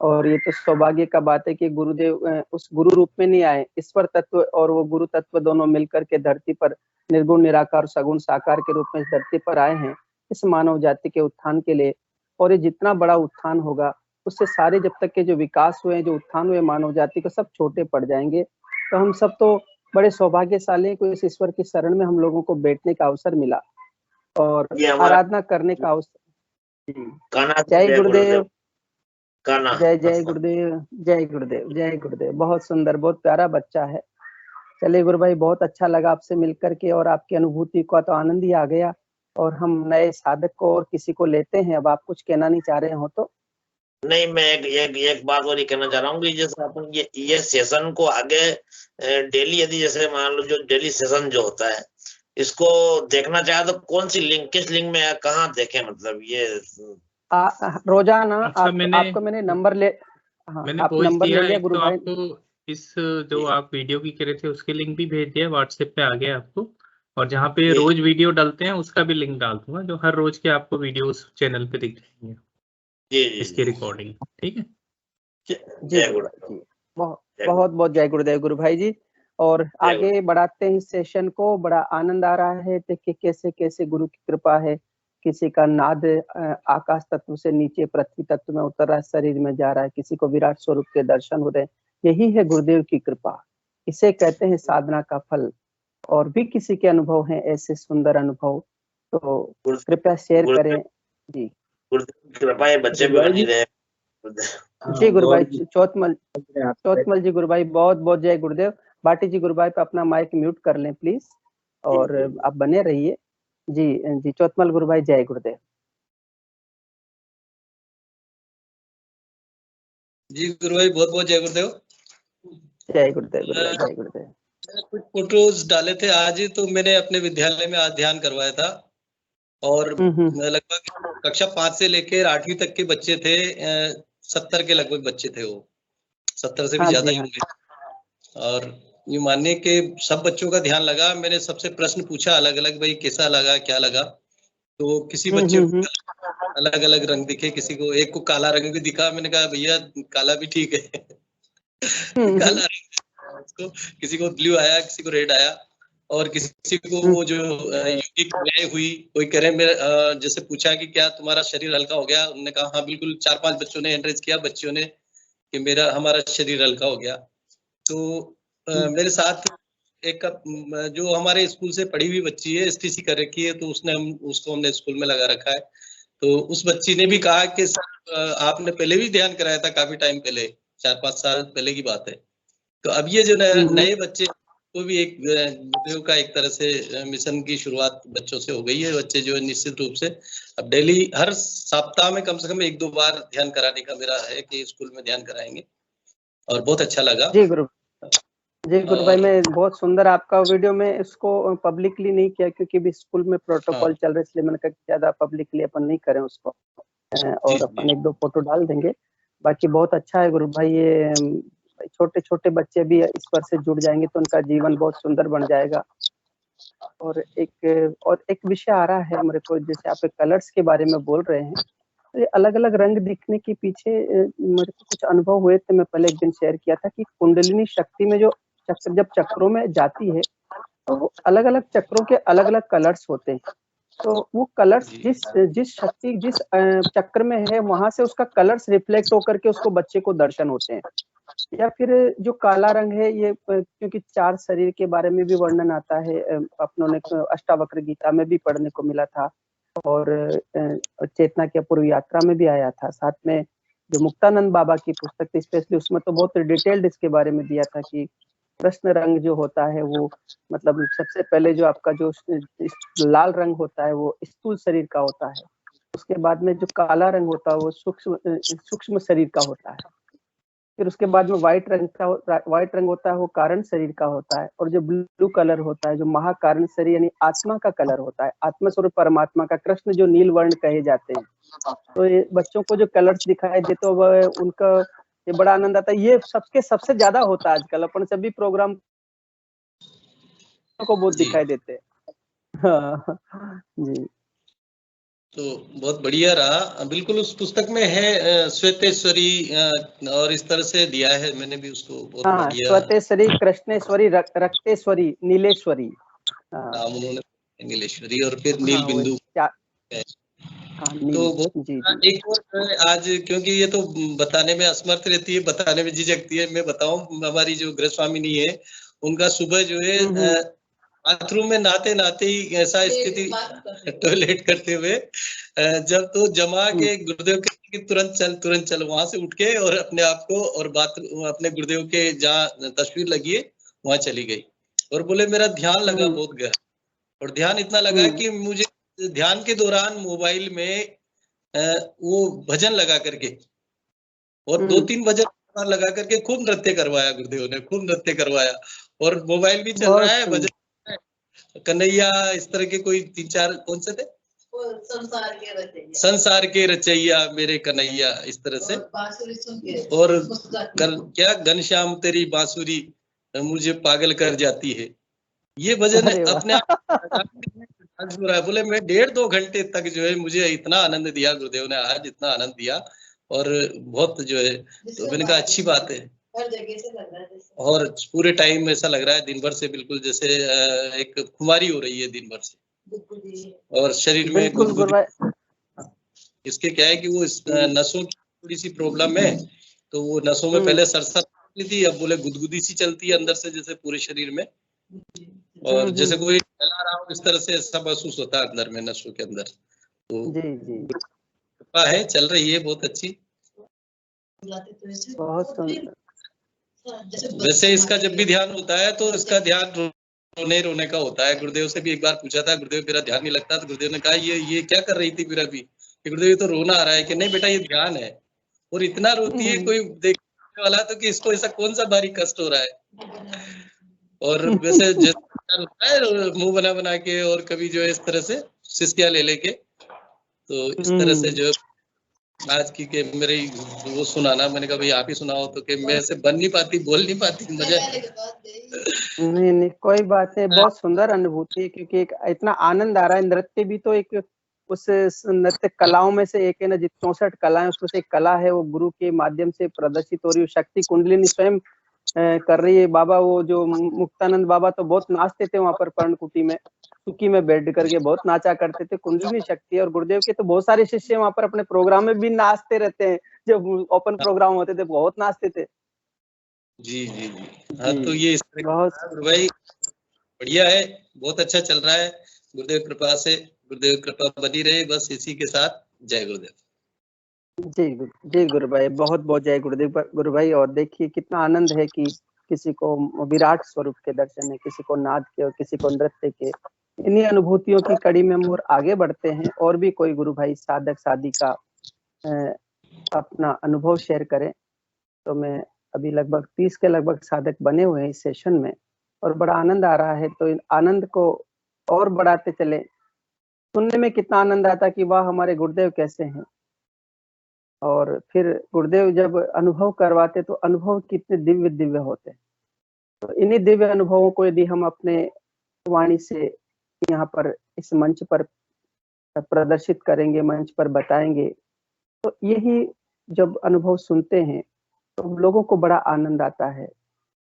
और ये तो सौभाग्य का बात है कि गुरुदेव उस गुरु रूप में नहीं आए, ईश्वर तत्व और वो गुरु तत्व दोनों मिलकर के धरती पर निर्गुण निराकार सगुण साकार के रूप में इस धरती पर आए हैं इस मानव जाति के उत्थान के लिए। और ये जितना बड़ा उत्थान होगा उससे सारे जब तक के जो विकास हुए, जो उत्थान हुए मानव जाति को, सब छोटे पड़ जाएंगे। तो हम सब तो बड़े सौभाग्यशाली हैं कि इस ईश्वर की शरण में हम लोगों को बैठने का अवसर मिला और आराधना करने का अवसर। जय गुरुदेव, जय जय गुरुदेव, जय गुरुदेव, जय गुरुदेव। बहुत सुंदर, बहुत प्यारा बच्चा है। चलिए गुरु भाई, बहुत अच्छा लगा आपसे मिलकर के, और आपकी अनुभूति का तो आनंद ही आ गया। और हम नए साधक को और किसी को लेते हैं। अब आप कुछ कहना नहीं चाह रहे हो तो? नहीं, मैं एक बात और ये कहना चाह रहा हूँ कि जैसे अपन ये सेशन को आगे डेली, यदि जैसे मान लो जो डेली सेशन जो होता है इसको देखना चाहे तो कौन सी लिंक, किस लिंक में, कहाँ देखें, मतलब ये रोजाना अच्छा, आपको मैंने नंबर मैंने आप नंबर ले लिया गुरु भाई। आपको इस जो आप वीडियो की कह रहे थे उसके लिंक भी भेज दिया, व्हाट्सएप पे आ गया आपको। और जहाँ पे रोज वीडियो डालते हैं उसका भी लिंक डाल दूंगा, जो हर रोज के आपको वीडियोस चैनल पे दिख जाएंगे इसकी रिकॉर्डिंग। ठीक है जी जी, बहुत बहुत जय गुरुदेव गुरु भाई जी। और आगे बढ़ाते हैं इस सेशन को। बड़ा आनंद आ रहा है देखिए कैसे कैसे गुरु की कृपा है। किसी का नाद आकाश तत्व से नीचे पृथ्वी तत्व में उतर रहा है, शरीर में जा रहा है, किसी को विराट स्वरूप के दर्शन हो रहे हैं। यही है गुरुदेव की कृपा, इसे कहते हैं साधना का फल। और भी किसी के अनुभव हैं ऐसे सुंदर अनुभव तो कृपया शेयर करें। जी कृपा ये बच्चे भी बनी रहे। जी गुरु भाई चौथमल जी, गुरु भाई बहुत बहुत जय गुरुदेव। बाटी जी गुरु भाई पे अपना माइक म्यूट कर लें प्लीज, और आप बने रहिए। जी जी चौथमल गुरु भाई जय गुरुदेव। जी गुरु भाई बहुत बहुत जय गुरुदेव। जय गुरुदेव गुरु भाई जय गुरुदेव। कुछ फोटोज डाले थे आज ही, तो मैंने अपने विद्यालय में आज ध्यान करवाया था, और लगभग कक्षा 5 से लेकर 8वीं तक के बच्चे थे। 70 के लगभग बच्चे थे, वो 70 से भी ज्यादा ही होंगे। और ये मानने के सब बच्चों का ध्यान लगा। मैंने सबसे प्रश्न पूछा अलग अलग, भाई कैसा लगा क्या लगा। तो किसी बच्चे को अलग अलग रंग दिखे, किसी को एक को काला रंग भी दिखा। मैंने कहा भैया काला भी ठीक है काला रंग उसको, किसी को ब्लू आया, किसी को रेड आया, और किसी को वो जो योगी क्रियाएं हुई। कोई कह रहे मेरे जैसे पूछा कि क्या तुम्हारा शरीर हल्का हो गया। उन्होंने कहा हाँ बिल्कुल। 4-5 बच्चों ने एनकरेज किया बच्चियों ने कि हमारा शरीर हल्का हो गया। तो मेरे साथ एक जो हमारे स्कूल से पढ़ी हुई बच्ची है, STC कर रखी है, तो उसको हमने स्कूल में लगा रखा है। तो उस बच्ची ने भी कहा कि सर आपने पहले भी ध्यान कराया था, काफी टाइम पहले, 4-5 साल पहले की बात है। तो अब ये जो नए बच्चे तो भी एक गुरुदेव का एक तरह से मिशन की शुरुआत बच्चों से हो गई है। बच्चे जो है निश्चित रूप से अब डेली हर सप्ताह में कम से कम 1-2 बार ध्यान कराने का मेरा है कि स्कूल में ध्यान कराएंगे, और बहुत अच्छा लगा। जी गुरु भाई, मैं बहुत सुंदर आपका वीडियो में इसको पब्लिकली नहीं किया क्योंकि भी स्कूल में प्रोटोकॉल चल रहा है, इसलिए मैंने कहा ज्यादा पब्लिकली अपन नहीं करें उसको, और अपन 1-2 फोटो डाल देंगे। बाकी बहुत अच्छा है गुरु भाई, ये छोटे छोटे बच्चे भी इस पर से जुड़ जाएंगे तो उनका जीवन बहुत सुंदर बन जाएगा। और एक विषय आ रहा है मेरे को, जैसे आप कलर्स के बारे में बोल रहे हैं, तो ये अलग अलग रंग दिखने के पीछे मेरे को कुछ अनुभव हुए थे। मैं पहले एक दिन शेयर किया था कि कुंडलिनी शक्ति में जो चक्र जब चक्रों में जाती है तो अलग अलग चक्रों के अलग अलग कलर्स होते हैं। तो वो कलर्स जिस शक्ति जिस चक्र में है वहां से उसका कलर्स रिफ्लेक्ट होकर के उसको बच्चे को दर्शन होते हैं। या फिर जो काला रंग है ये क्योंकि 4 शरीर के बारे में भी वर्णन आता है, अपनों ने अष्टावक्र गीता में भी पढ़ने को मिला था, और चेतना की अपूर्व यात्रा में भी आया था। साथ में जो मुक्तानंद बाबा की पुस्तक थी स्पेशली, उसमें तो बहुत डिटेल्ड इसके बारे में दिया था कि कृष्ण रंग जो होता है वो मतलब सबसे पहले जो आपका जो लाल रंग होता है वो स्थूल शरीर का होता है। उसके बाद में जो काला रंग होता है वो सूक्ष्म शरीर का होता है। फिर उसके बाद में व्हाइट रंग होता है वो कारण शरीर का होता है। और जो ब्लू कलर होता है जो महाकारण शरीर यानी आत्मा का कलर होता है, आत्मा स्वरूप परमात्मा का, कृष्ण जो नील वर्ण कहे जाते हैं। तो ये बच्चों को जो कलर्स दिखाई देते तो वह उनका ये बड़ा आनंद आता है। ये सबसे ज्यादा होता है आजकल, अपन सभी प्रोग्राम को बहुत दिखाई देते हैं। जी तो बहुत बढ़िया रहा। बिल्कुल उस पुस्तक में है श्वेतेश्वरी, और इस तरह से दिया है मैंने भी उसको। बहुत बढ़िया, श्वेतेश्वरी, कृष्णेश्वरी, रक्तेश्वरी, नीलेश्वरी। उन्होंने नीलेश्वरी और फिर नील बिंदु। तो एक और आज, क्योंकि ये तो बताने में असमर्थ रहती है, बताने में झिझकती है, मैं बताऊं, हमारी जो गृह स्वामिनी है उनका सुबह जो है बाथरूम में नहाते नहाते ही ऐसा स्थिति, टॉयलेट करते हुए जब तो जमा के गुरुदेव के तुरंत चल वहां से उठ के और अपने आप को और बाथरूम अपने गुरुदेव के जहाँ तस्वीर लगी है वहां चली गई, और बोले मेरा ध्यान लगा बहुत गहरा, और ध्यान इतना लगा कि मुझे ध्यान के दौरान मोबाइल में वो भजन लगा करके और 2-3 भजन लगा करके खूब नृत्य करवाया गुरुदेव ने, खूब नृत्य करवाया, और मोबाइल भी चल रहा है, भजन कन्हैया, इस तरह के कोई 3-4 कौन से थे, संसार के रचैया मेरे कन्हैया, इस तरह से, और क्या घनश्याम तेरी बांसुरी मुझे पागल कर जाती है। ये भजन अपने आप डांस हो रहा है। बोले मैं 1.5-2 घंटे तक जो है मुझे इतना आनंद दिया गुरुदेव ने, आज इतना आनंद दिया और बहुत जो है, तो मैंने कहा अच्छी बात है। और पूरे टाइम ऐसा लग रहा है दिन भर से बिल्कुल जैसे एक खुमारी हो रही है दिन भर से, और शरीर में गुदगुदी। इसके क्या है कि वो नसों की थोड़ी सी प्रॉब्लम है, तो वो नसों में पहले सरसर थी, अब बोले गुदगुदी सी चलती है अंदर से जैसे पूरे शरीर में, और जैसे कोई चला रहा हो इस तरह से ऐसा महसूस होता है अंदर में, नसों के अंदर। तो कृपा है, चल रही है बहुत अच्छी। बहुत सुंदर। वैसे इसका जब भी ध्यान होता है तो इसका ध्यान रोने का होता है। गुरुदेव से भी एक बार पूछा था, गुरुदेव मेरा ध्यान नहीं लगता, तो गुरुदेव ने कहा ये क्या कर रही थी फिर अभी? गुरुदेव ये तो रोना आ रहा है। कि नहीं बेटा ये ध्यान है। और इतना रोती है कोई देखने वाला तो कि इसको ऐसा कौन सा भारी कष्ट हो रहा है। और वैसे जैसा होता है मुंह बना बना के, और कभी जो है इस तरह से सिस्कियां ले लेके, तो इस तरह से जो आज की के मेरे वो सुनाना, मैंने कहा भाई आप ही सुनाओ, तो कि मैं ऐसे बन नहीं पाती, बोल नहीं पाती, मजा नहीं कोई बात नहीं। बहुत सुंदर अनुभूति है, क्योंकि एक इतना आनंद आ रहा है। नृत्य भी तो एक उस नृत्य कलाओं में से एक है ना, जित 64 कलाएं उसमें से एक कला है, वो गुरु के माध्यम से प्रदर्शित हो रही है। शक्ति कुंडलिनी स्वयं कर रही है। बाबा वो जो मुक्तानंद बाबा तो बहुत नाचते थे वहां पर पर्णकुटी में, सुकी में बैठ करके बहुत नाचा करते थे। कुंडलिनी शक्ति। और गुरुदेव के तो बहुत सारे शिष्य वहां पर अपने प्रोग्राम में भी नाचते रहते हैं। जब ओपन प्रोग्राम होते थे बहुत नाचते थे। जी। हाँ, तो ये इस तरह बहुत भाई बढ़िया है, बहुत अच्छा चल रहा है गुरुदेव कृपा से। गुरुदेव कृपा बनी रहे बस इसी के साथ। जय गुरुदेव। जी गुरु भाई, बहुत बहुत जय गुरुदेव गुरु भाई। और देखिए कितना आनंद है कि किसी को विराट स्वरूप के दर्शन है, किसी को नाद के और किसी को नृत्य के। इन्हीं अनुभूतियों की कड़ी में हम और आगे बढ़ते हैं। और भी कोई गुरु भाई साधक साधिका अपना अनुभव शेयर करें। तो मैं अभी लगभग 30 के लगभग साधक बने हुए हैं इस सेशन में, और बड़ा आनंद आ रहा है। तो इन आनंद को और बढ़ाते चले। सुनने में कितना आनंद आता कि वाह हमारे गुरुदेव कैसे हैं, और फिर गुरुदेव जब अनुभव करवाते तो अनुभव कितने दिव्य दिव्य होते हैं। तो इन्हीं दिव्य अनुभवों को यदि हम अपने वाणी से यहाँ पर इस मंच पर प्रदर्शित करेंगे, मंच पर बताएंगे, तो यही जब अनुभव सुनते हैं तो लोगों को बड़ा आनंद आता है।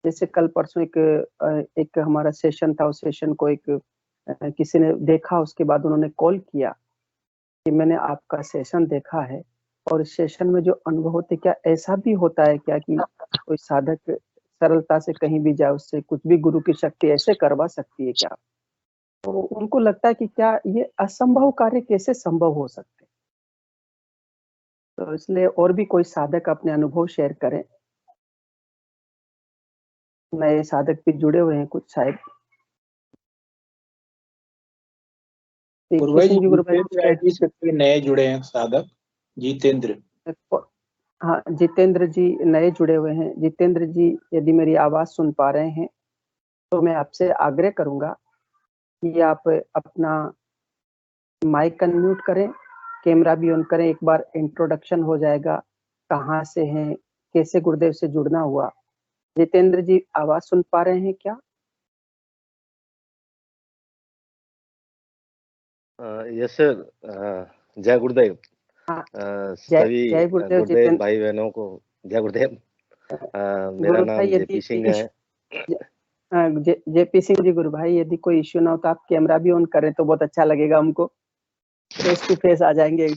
जैसे कल परसों एक हमारा सेशन था, उस सेशन को एक किसी ने देखा, उसके बाद उन्होंने कॉल किया कि मैंने आपका सेशन देखा है, और इस सेशन में जो अनुभव होते, क्या ऐसा भी होता है क्या कि कोई साधक सरलता से कहीं भी जाए, उससे कुछ भी गुरु की शक्ति ऐसे करवा सकती है क्या? तो उनको लगता है कि क्या ये असंभव कार्य कैसे संभव हो सकते। तो इसलिए और भी कोई साधक अपने अनुभव शेयर करें। नए साधक भी जुड़े हुए हैं कुछ शायद। नए जुड़े हैं साधक जितेंद्र। हाँ, जितेंद्र जी नए जुड़े हुए हैं। जितेंद्र जी यदि मेरी आवाज सुन पा रहे हैं तो मैं आपसे आग्रह करूंगा कि आप अपना माइक अनम्यूट करें, कैमरा भी ऑन करें। एक बार इंट्रोडक्शन हो जाएगा, कहाँ से हैं, कैसे गुरुदेव से जुड़ना हुआ। जितेंद्र जी आवाज सुन पा रहे हैं क्या? Yes sir. जय गुरुदेव। सभी जय गुरुदेव। गुरुदेव भाई बहनों को जय गुरुदेव। मेरा नाम जेपी सिंह है। जेपी सिंह जी गुरु भाई, यदि कोई इश्यू ना हो तो आप कैमरा भी ऑन करें तो बहुत अच्छा लगेगा हमको। फेस टू फेस आ जाएंगे।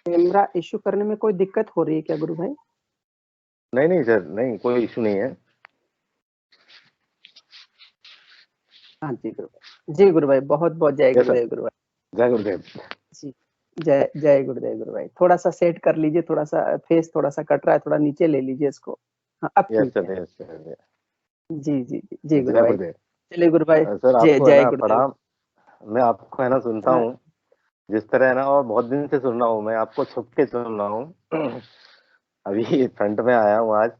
कैमरा इश्यू करने में कोई दिक्कत हो रही है क्या गुरु भाई? नहीं सर, नहीं कोई इशू नहीं है। हाँ जी गुरु भाई। जी गुरु भाई, बहुत बहुत जय गुरुदेव गुरु भाई। जय गुरुदेव जी। जय गुरुदेव गुरु भाई। थोड़ा सा सेट कर लीजिए, थोड़ा सा फेस थोड़ा सा कट रहा है, थोड़ा नीचे ले लीजिए इसको। हाँ अब ठीक है। जी गुरु भाई। चलिए गुरु भाई, जय गुरुदेव। मैं आपको है ना सुनता हूँ जिस तरह है ना, और बहुत दिन से सुन रहा हूँ मैं आपको, छुप के सुन रहा हूँ। अभी फ्रंट में आया हूँ आज।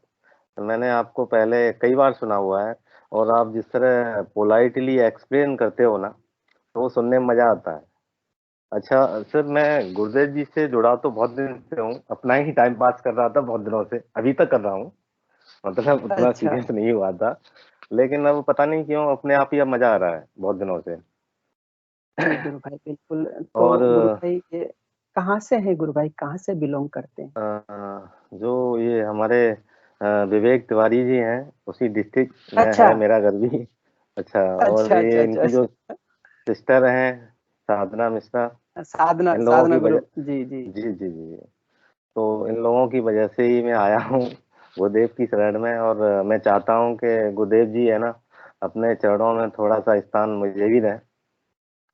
मैंने आपको पहले कई बार सुना हुआ है, और आप जिस तरह पोलाइटली एक्सप्लेन करते हो ना, तो वो सुनने में मजा आता है। अच्छा सर, मैं गुरुदेव जी से जुड़ा तो बहुत दिन से हूँ, अपना ही टाइम पास कर रहा था बहुत दिनों से, अभी तक कर रहा हूँ, मतलब उतना अच्छा सीरियस नहीं हुआ था, लेकिन अब पता नहीं क्यों अपने आप ही अब मजा आ रहा है बहुत दिनों से। जी गुरु भाई, बिल्कुल। तो और गुरु भाई ये कहाँ से हैं गुरु भाई, कहाँ से बिलोंग करते हैं? जो ये हमारे विवेक तिवारी जी हैं, उसी डिस्ट्रिक्ट में अच्छा है मेरा घर भी। अच्छा, और अच्छा अच्छा ये अच्छा इनकी जो अच्छा। सिस्टर हैं, साधना मिश्रा, साधना इन लोगों साधना की गुरु, वजह, जी जी। जी जी जी, तो इन लोगों की वजह से ही मैं आया हूँ गुरुदेव की शरण में। और मैं चाहता हूँ कि गुरुदेव जी है ना, अपने चरणों में थोड़ा सा स्थान मुझे भी दें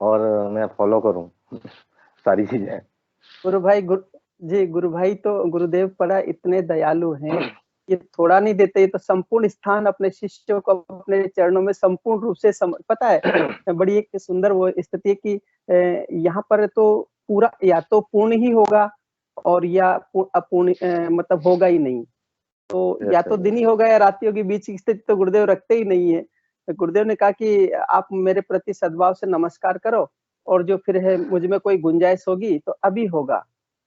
और मैं फॉलो करूँ सारी चीजें। गुरु भाई जी गुरु भाई, तो गुरुदेव पड़ा इतने दयालु हैं, ये थोड़ा नहीं देते, ये तो संपूर्ण स्थान अपने शिष्यों को अपने चरणों में संपूर्ण रूप से पता है, बड़ी एक सुंदर वो स्थिति है कि यहाँ पर तो पूरा या तो पूर्ण ही होगा और या अपूर्ण मतलब होगा ही नहीं। तो या तो दिन ही होगा या रात्रि होगी, बीच की स्थिति तो गुरुदेव रखते ही नहीं है। गुरुदेव ने कहा कि आप मेरे प्रति सद्भाव से नमस्कार करो, और जो फिर है मुझ में कोई गुंजाइश होगी तो अभी होगा।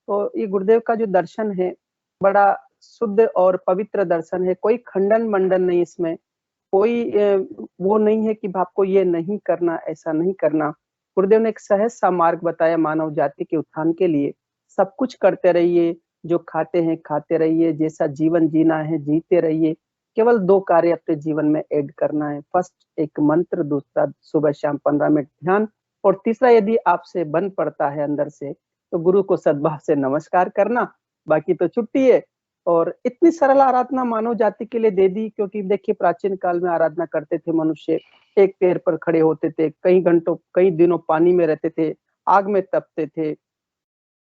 तो ये गुरुदेव का जो दर्शन है, बड़ा शुद्ध और पवित्र दर्शन है, कोई खंडन मंडन नहीं इसमें, कोई वो नहीं है कि आपको ये नहीं करना, ऐसा नहीं करना। गुरुदेव ने एक सहज सा मार्ग बताया मानव जाति के उत्थान के लिए। सब कुछ करते रहिए, जो खाते हैं खाते रहिए, जैसा जीवन जीना है जीते रहिए। केवल 2 कार्य अपने जीवन में ऐड करना है। फर्स्ट एक मंत्र, दूसरा सुबह शाम 15 मिनट ध्यान, और तीसरा यदि आपसे बन पड़ता है अंदर से, तो गुरु को सद्भाव से नमस्कार करना, बाकी तो छुट्टी है। और इतनी सरल आराधना मानव जाति के लिए दे दी, क्योंकि देखिए प्राचीन काल में आराधना करते थे मनुष्य, एक पैर पर खड़े होते थे, कई घंटों कई दिनों पानी में रहते थे, आग में तपते थे,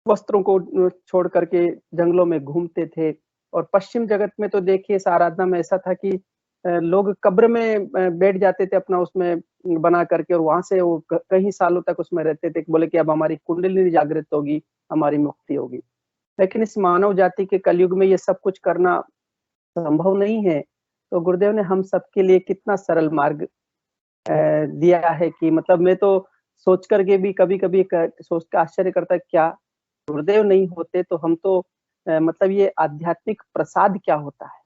वस्त्रों को छोड़ करके जंगलों में घूमते थे। और पश्चिम जगत में तो देखिए इस आराधना में ऐसा था कि लोग कब्र में बैठ जाते थे अपना उसमें बना करके, और वहां से वो कई सालों तक उसमें रहते थे, बोले कि अब हमारी कुंडलिनी जागृत होगी, हमारी मुक्ति होगी। लेकिन इस मानव जाति के कलयुग में ये सब कुछ करना संभव नहीं है। तो गुरुदेव ने हम सबके लिए कितना सरल मार्ग दिया है कि मतलब मैं तो सोच करके भी कभी-कभी सोच के आश्चर्य करता है, क्या गुरुदेव नहीं होते तो हम तो मतलब ये आध्यात्मिक प्रसाद क्या होता है,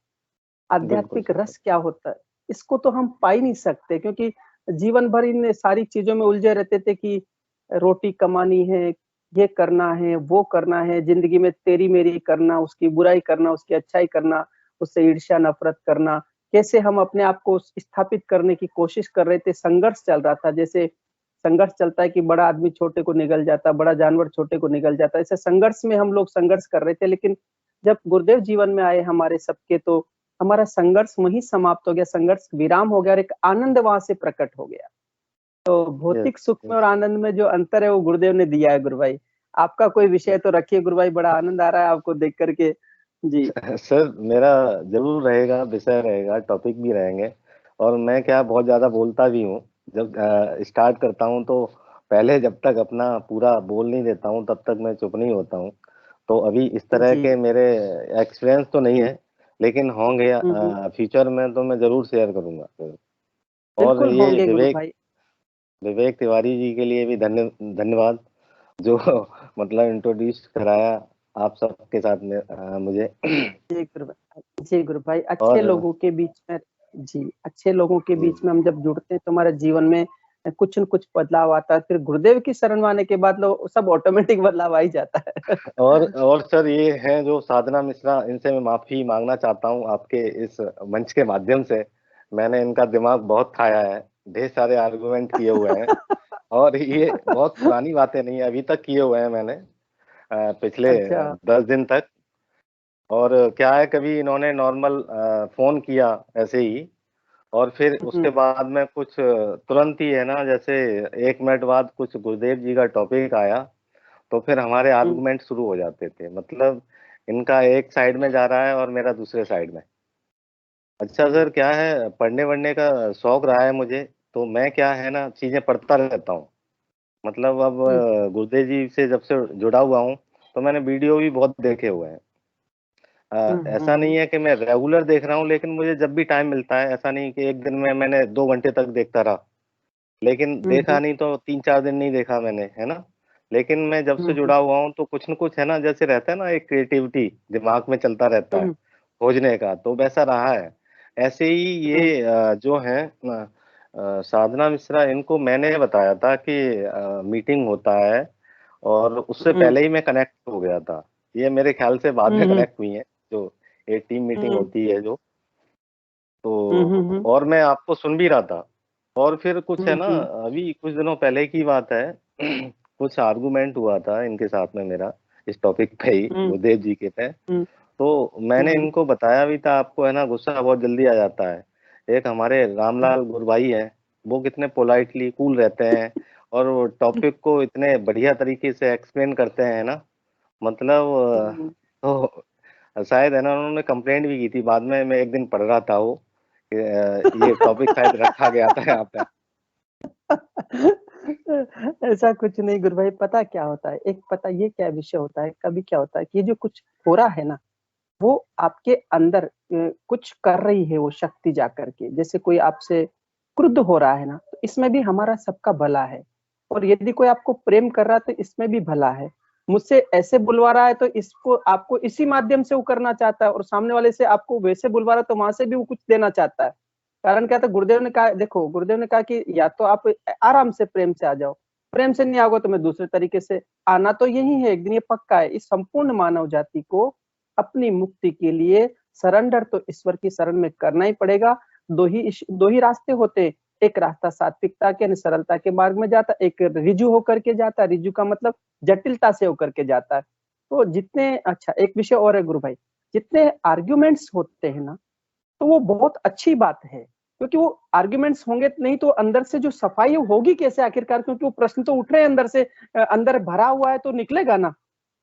बिल्कुल आध्यात्मिक रस क्या होता है, इसको तो हम पा ही नहीं सकते, क्योंकि जीवन भर इन सारी चीजों में उलझे रहते थे कि रोटी कमानी है, ये करना है, वो करना है, जिंदगी में तेरी मेरी करना, उसकी बुराई करना, उसकी अच्छाई करना, उससे ईर्ष्या नफरत करना। कैसे हम अपने आप को स्थापित करने की कोशिश कर रहे थे, संघर्ष चल रहा था। जैसे संघर्ष चलता है कि बड़ा आदमी छोटे को निगल जाता, बड़ा जानवर छोटे को निगल जाता, ऐसे संघर्ष में हम लोग संघर्ष कर रहे थे। लेकिन जब गुरुदेव जीवन में आए हमारे सबके, तो हमारा संघर्ष वहीं समाप्त हो गया, संघर्ष विराम हो गया और एक आनंद वहां से प्रकट हो गया। तो भौतिक सुख में और आनंद में जो अंतर है वो गुरुदेव ने दिया है गुरु भाई। आपका कोई विषय तो रखिए गुरु भाई, बड़ा आनंद आ रहा है आपको देख करके। जी सर, मेरा जरूर रहेगा, विषय रहेगा, टॉपिक भी रहेंगे। और मैं क्या बहुत ज्यादा बोलता भी हूँ, जब स्टार्ट करता हूँ तो पहले जब तक अपना पूरा बोल नहीं देता हूँ तब तक मैं चुप नहीं होता हूँ। तो अभी इस तरह जी। के मेरे एक्सपीरियंस तो नहीं है, लेकिन होंगे हम्म। फ्यूचर में, तो मैं जरूर शेयर करूंगा सर। और बिल्कुल ये होंगे गुरु विवेक भाई। विवेक तिवारी जी के लिए भी धन्यवाद, जो मतलब इंट्रोड्यूस कराया आप सबके साथ में मुझे। जी गुरु भाई, जी गुरु भाई, अच्छे और लोगों के बीच में, जी अच्छे लोगों के बीच में हम जब जुड़ते हैं तो हमारे जीवन में कुछ न कुछ बदलाव आता है। फिर गुरुदेव की शरण में आने के बाद लोग सब ऑटोमेटिक बदलाव आ ही जाता है। और सर, ये हैं जो साधना मिश्रा, इनसे मैं माफी मांगना चाहता हूँ आपके इस मंच के माध्यम से। मैंने इनका दिमाग बहुत खाया है, ढेर सारे आर्गुमेंट किए हुए हैं, और ये बहुत पुरानी बातें नहीं है, अभी तक किए हुए हैं मैंने पिछले अच्छा। 10 दिन तक। और क्या है, कभी इन्होंने नॉर्मल फोन किया ऐसे ही, और फिर उसके बाद में कुछ तुरंत ही है ना, जैसे 1 मिनट बाद कुछ गुरुदेव जी का टॉपिक आया, तो फिर हमारे आर्गुमेंट शुरू हो जाते थे। मतलब इनका एक साइड में जा रहा है और मेरा दूसरे साइड में। अच्छा सर, क्या है, पढ़ने वढ़ने का शौक रहा है मुझे, तो मैं क्या है ना, चीजें पढ़ता रहता हूँ। मतलब अब गुरुदेव जी से जब से जुड़ा हुआ हूँ, तो मैंने वीडियो भी बहुत देखे हुए हैं। ऐसा नहीं है कि मैं रेगुलर देख रहा हूँ, लेकिन मुझे जब भी टाइम मिलता है, ऐसा नहीं कि एक दिन में मैंने 2 घंटे तक देखता रहा, लेकिन देखा नहीं तो 3-4 दिन नहीं देखा मैंने, है ना। लेकिन मैं जब से जुड़ा हुआ हूँ तो कुछ न कुछ है ना, जैसे रहता है ना, एक क्रिएटिविटी दिमाग में चलता रहता है खोजने का, तो वैसा रहा है। ऐसे ही ये जो है साधना मिश्रा, इनको मैंने बताया था कि मीटिंग होता है, और उससे पहले ही मैं कनेक्ट हो गया था। ये मेरे ख्याल से बाद में कनेक्ट हुई है, जो ये टीम मीटिंग होती है जो, तो और मैं आपको सुन भी रहा था। और फिर कुछ है ना, अभी कुछ दिनों पहले की बात है, कुछ आर्गुमेंट हुआ था इनके साथ में मेरा, इस टॉपिक पे ही, गुरुदेव जी के पे। तो मैंने इनको बताया भी था, आपको है ना गुस्सा बहुत जल्दी आ जाता है। एक हमारे रामलाल गुरबाई है, वो कितने पोलाइटली कूल रहते हैं, और वो टॉपिक को इतने बढ़िया तरीके से एक्सप्लेन करते हैं ना, मतलब तो शायद है ना उन्होंने कंप्लेंट भी की थी बाद में। मैं एक दिन पढ़ रहा था वो, ये टॉपिक शायद रखा गया था यहाँ पे। ऐसा कुछ नहीं गुरु भाई, पता क्या होता है, एक पता ये क्या विषय होता है, कभी क्या होता है कि ये जो कुछ हो रहा है ना, वो आपके अंदर कुछ कर रही है वो शक्ति जाकर के। जैसे कोई आपसे क्रुद्ध हो रहा है ना, तो इसमें भी हमारा सबका भला है। और यदि कोई आपको प्रेम कर रहा है तो इसमें भी भला है। मुझसे ऐसे बुलवा रहा है तो इसको आपको इसी माध्यम से वो करना चाहता है, और सामने वाले से आपको वैसे बुलवा रहा है तो वहां से भी वो कुछ देना चाहता है। कारण क्या था, गुरुदेव ने कहा, देखो गुरुदेव ने कहा कि या तो आप आराम से प्रेम से आ जाओ, प्रेम से नहीं आओगे तो मैं दूसरे तरीके से। आना तो यही है, एक दिन ये पक्का है। इस संपूर्ण मानव जाति को अपनी मुक्ति के लिए सरेंडर तो ईश्वर की शरण में करना ही पड़ेगा। दो ही रास्ते होते हैं, एक रास्ता सात्विकता के सरलता के मार्ग में जाता, एक रिजु होकर के जाता। रिजु का मतलब जटिलता से होकर के जाता है। तो जितने, अच्छा एक विषय और है गुरु भाई, जितने आर्ग्यूमेंट्स होते हैं ना, तो वो बहुत अच्छी बात है, क्योंकि वो आर्ग्यूमेंट्स होंगे नहीं तो अंदर से जो सफाई होगी कैसे आखिरकार, क्योंकि वो प्रश्न तो उठ रहे हैं अंदर से, अंदर भरा हुआ है तो निकलेगा ना।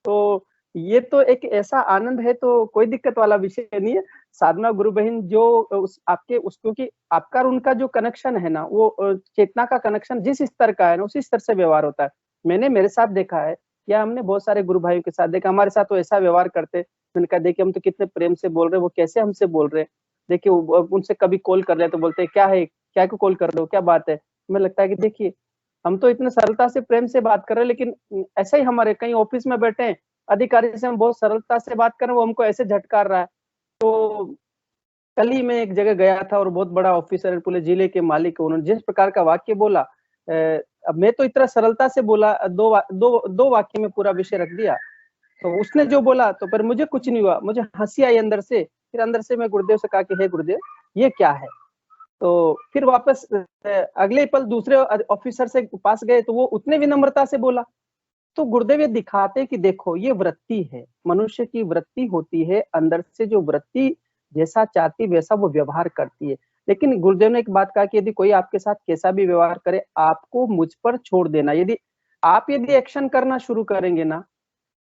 तो ये तो एक ऐसा आनंद है, तो कोई दिक्कत वाला विषय नहीं है। साधना गुरु बहन जो उस आपके उस, क्योंकि आपका और उनका जो कनेक्शन है ना, वो चेतना का कनेक्शन जिस स्तर का है ना, उसी स्तर से व्यवहार होता है। मैंने मेरे साथ देखा है, या हमने बहुत सारे गुरु भाइयों के साथ देखा, हमारे साथ तो ऐसा व्यवहार करते, मैंने कहा देखिए हम तो कितने प्रेम से बोल रहे हैं, वो कैसे हमसे बोल रहे हैं। देखिए उनसे कभी कॉल कर ले तो बोलते हैं क्या है, क्या को कॉल कर रहे हो, क्या बात है। हमें लगता है कि देखिए हम तो इतने सरलता से प्रेम से बात कर रहे हैं, लेकिन ऐसा ही हमारे कहीं ऑफिस में बैठे हैं, अधिकारी से हम बहुत सरलता से बात कर रहे हैं, वो हमको ऐसे झटकार रहा है। तो कल ही मैं एक जगह गया था, और बहुत बड़ा ऑफिसर पूरे जिले के मालिक, उन्होंने जिस प्रकार का वाक्य बोला, अब मैं तो इतना सरलता से बोला, दो वाक्य में पूरा विषय रख दिया। तो उसने जो बोला तो पर मुझे कुछ नहीं हुआ, मुझे हंसी आई अंदर से। फिर अंदर से मैं गुरुदेव से कहा कि हे गुरुदेव ये क्या है। तो फिर वापस अगले पल दूसरे ऑफिसर से पास गए, तो वो उतने विनम्रता से बोला। तो गुरुदेव ये दिखाते कि देखो ये वृत्ति है, मनुष्य की वृत्ति होती है, अंदर से जो वृत्ति जैसा चाहती वैसा वो व्यवहार करती है। लेकिन गुरुदेव ने एक बात कहा कि यदि कोई आपके साथ कैसा भी व्यवहार करे, आपको मुझ पर छोड़ देना। यदि एक्शन करना शुरू करेंगे ना,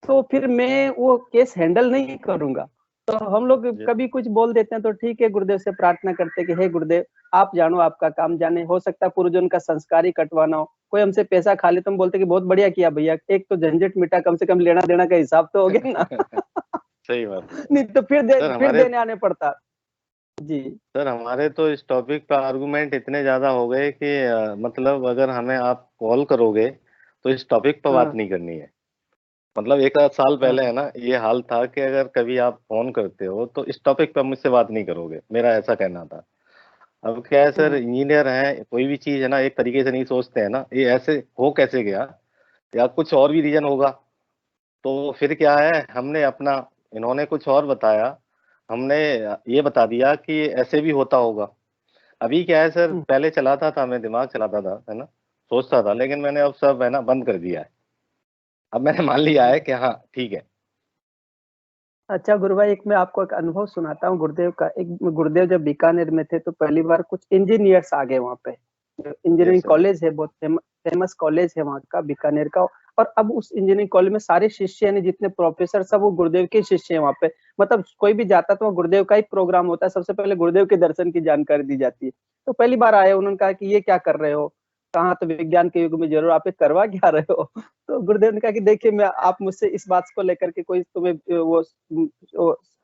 तो फिर मैं वो केस हैंडल नहीं करूंगा। तो हम लोग कभी कुछ बोल देते हैं तो ठीक है, गुरुदेव से प्रार्थना करते कि हे गुरुदेव आप जानो, आपका काम जाने, हो सकता है पूर्वजन का संस्कार ही कटवाना हो। कोई हमसे पैसा खा ले तो हम बोलते कि बहुत बढ़िया किया भैया, एक तो झंझट मिटा, कम से कम लेना देना का हिसाब तो हो गया ना। सही बात। नहीं तो फिर देने आने पड़ता। जी सर, हमारे तो इस टॉपिक पर आर्गुमेंट इतने ज्यादा हो गए कि मतलब अगर हमें आप कॉल करोगे तो इस टॉपिक पर बात नहीं करनी है। मतलब 1 साल पहले है ना, ये हाल था कि अगर कभी आप फोन करते हो तो इस टॉपिक पर मुझसे बात नहीं करोगे, मेरा ऐसा कहना था। अब क्या है सर, इंजीनियर हैं, कोई भी चीज है ना एक तरीके से नहीं सोचते हैं ना, ये ऐसे हो कैसे गया, या कुछ और भी रीजन होगा। तो फिर क्या है, हमने अपना, इन्होंने कुछ और बताया, हमने ये बता दिया कि ऐसे भी होता होगा। अभी क्या है सर, पहले चलाता था, मैं दिमाग चलाता था, है ना, सोचता था, लेकिन मैंने अब सब है ना बंद कर दिया है। अब मैंने मान लिया है कि हाँ ठीक है। अच्छा गुरु भाई, एक मैं आपको एक अनुभव सुनाता हूँ गुरुदेव का। एक गुरुदेव जब बीकानेर में थे तो पहली बार कुछ इंजीनियर्स आ गए वहाँ पे। इंजीनियरिंग कॉलेज है, बहुत फेमस कॉलेज है वहाँ का, बीकानेर का। और अब उस इंजीनियरिंग कॉलेज में सारे शिष्य यानी जितने प्रोफेसर सब वो गुरुदेव के शिष्य हैं वहाँ पे। मतलब कोई भी जाता तो वहाँ गुरुदेव का ही प्रोग्राम होता है, सबसे पहले गुरुदेव के दर्शन की जानकारी दी जाती है। तो पहली बार आए, उन्होंने कहा कि ये क्या कर रहे हो। कहाँ, तो विज्ञान के युग में जरूर, आप ये करवा क्या रहे हो? तो गुरुदेव ने कहा कि देखिए, मैं आप मुझसे इस बात को लेकर के कोई तुम्हें वो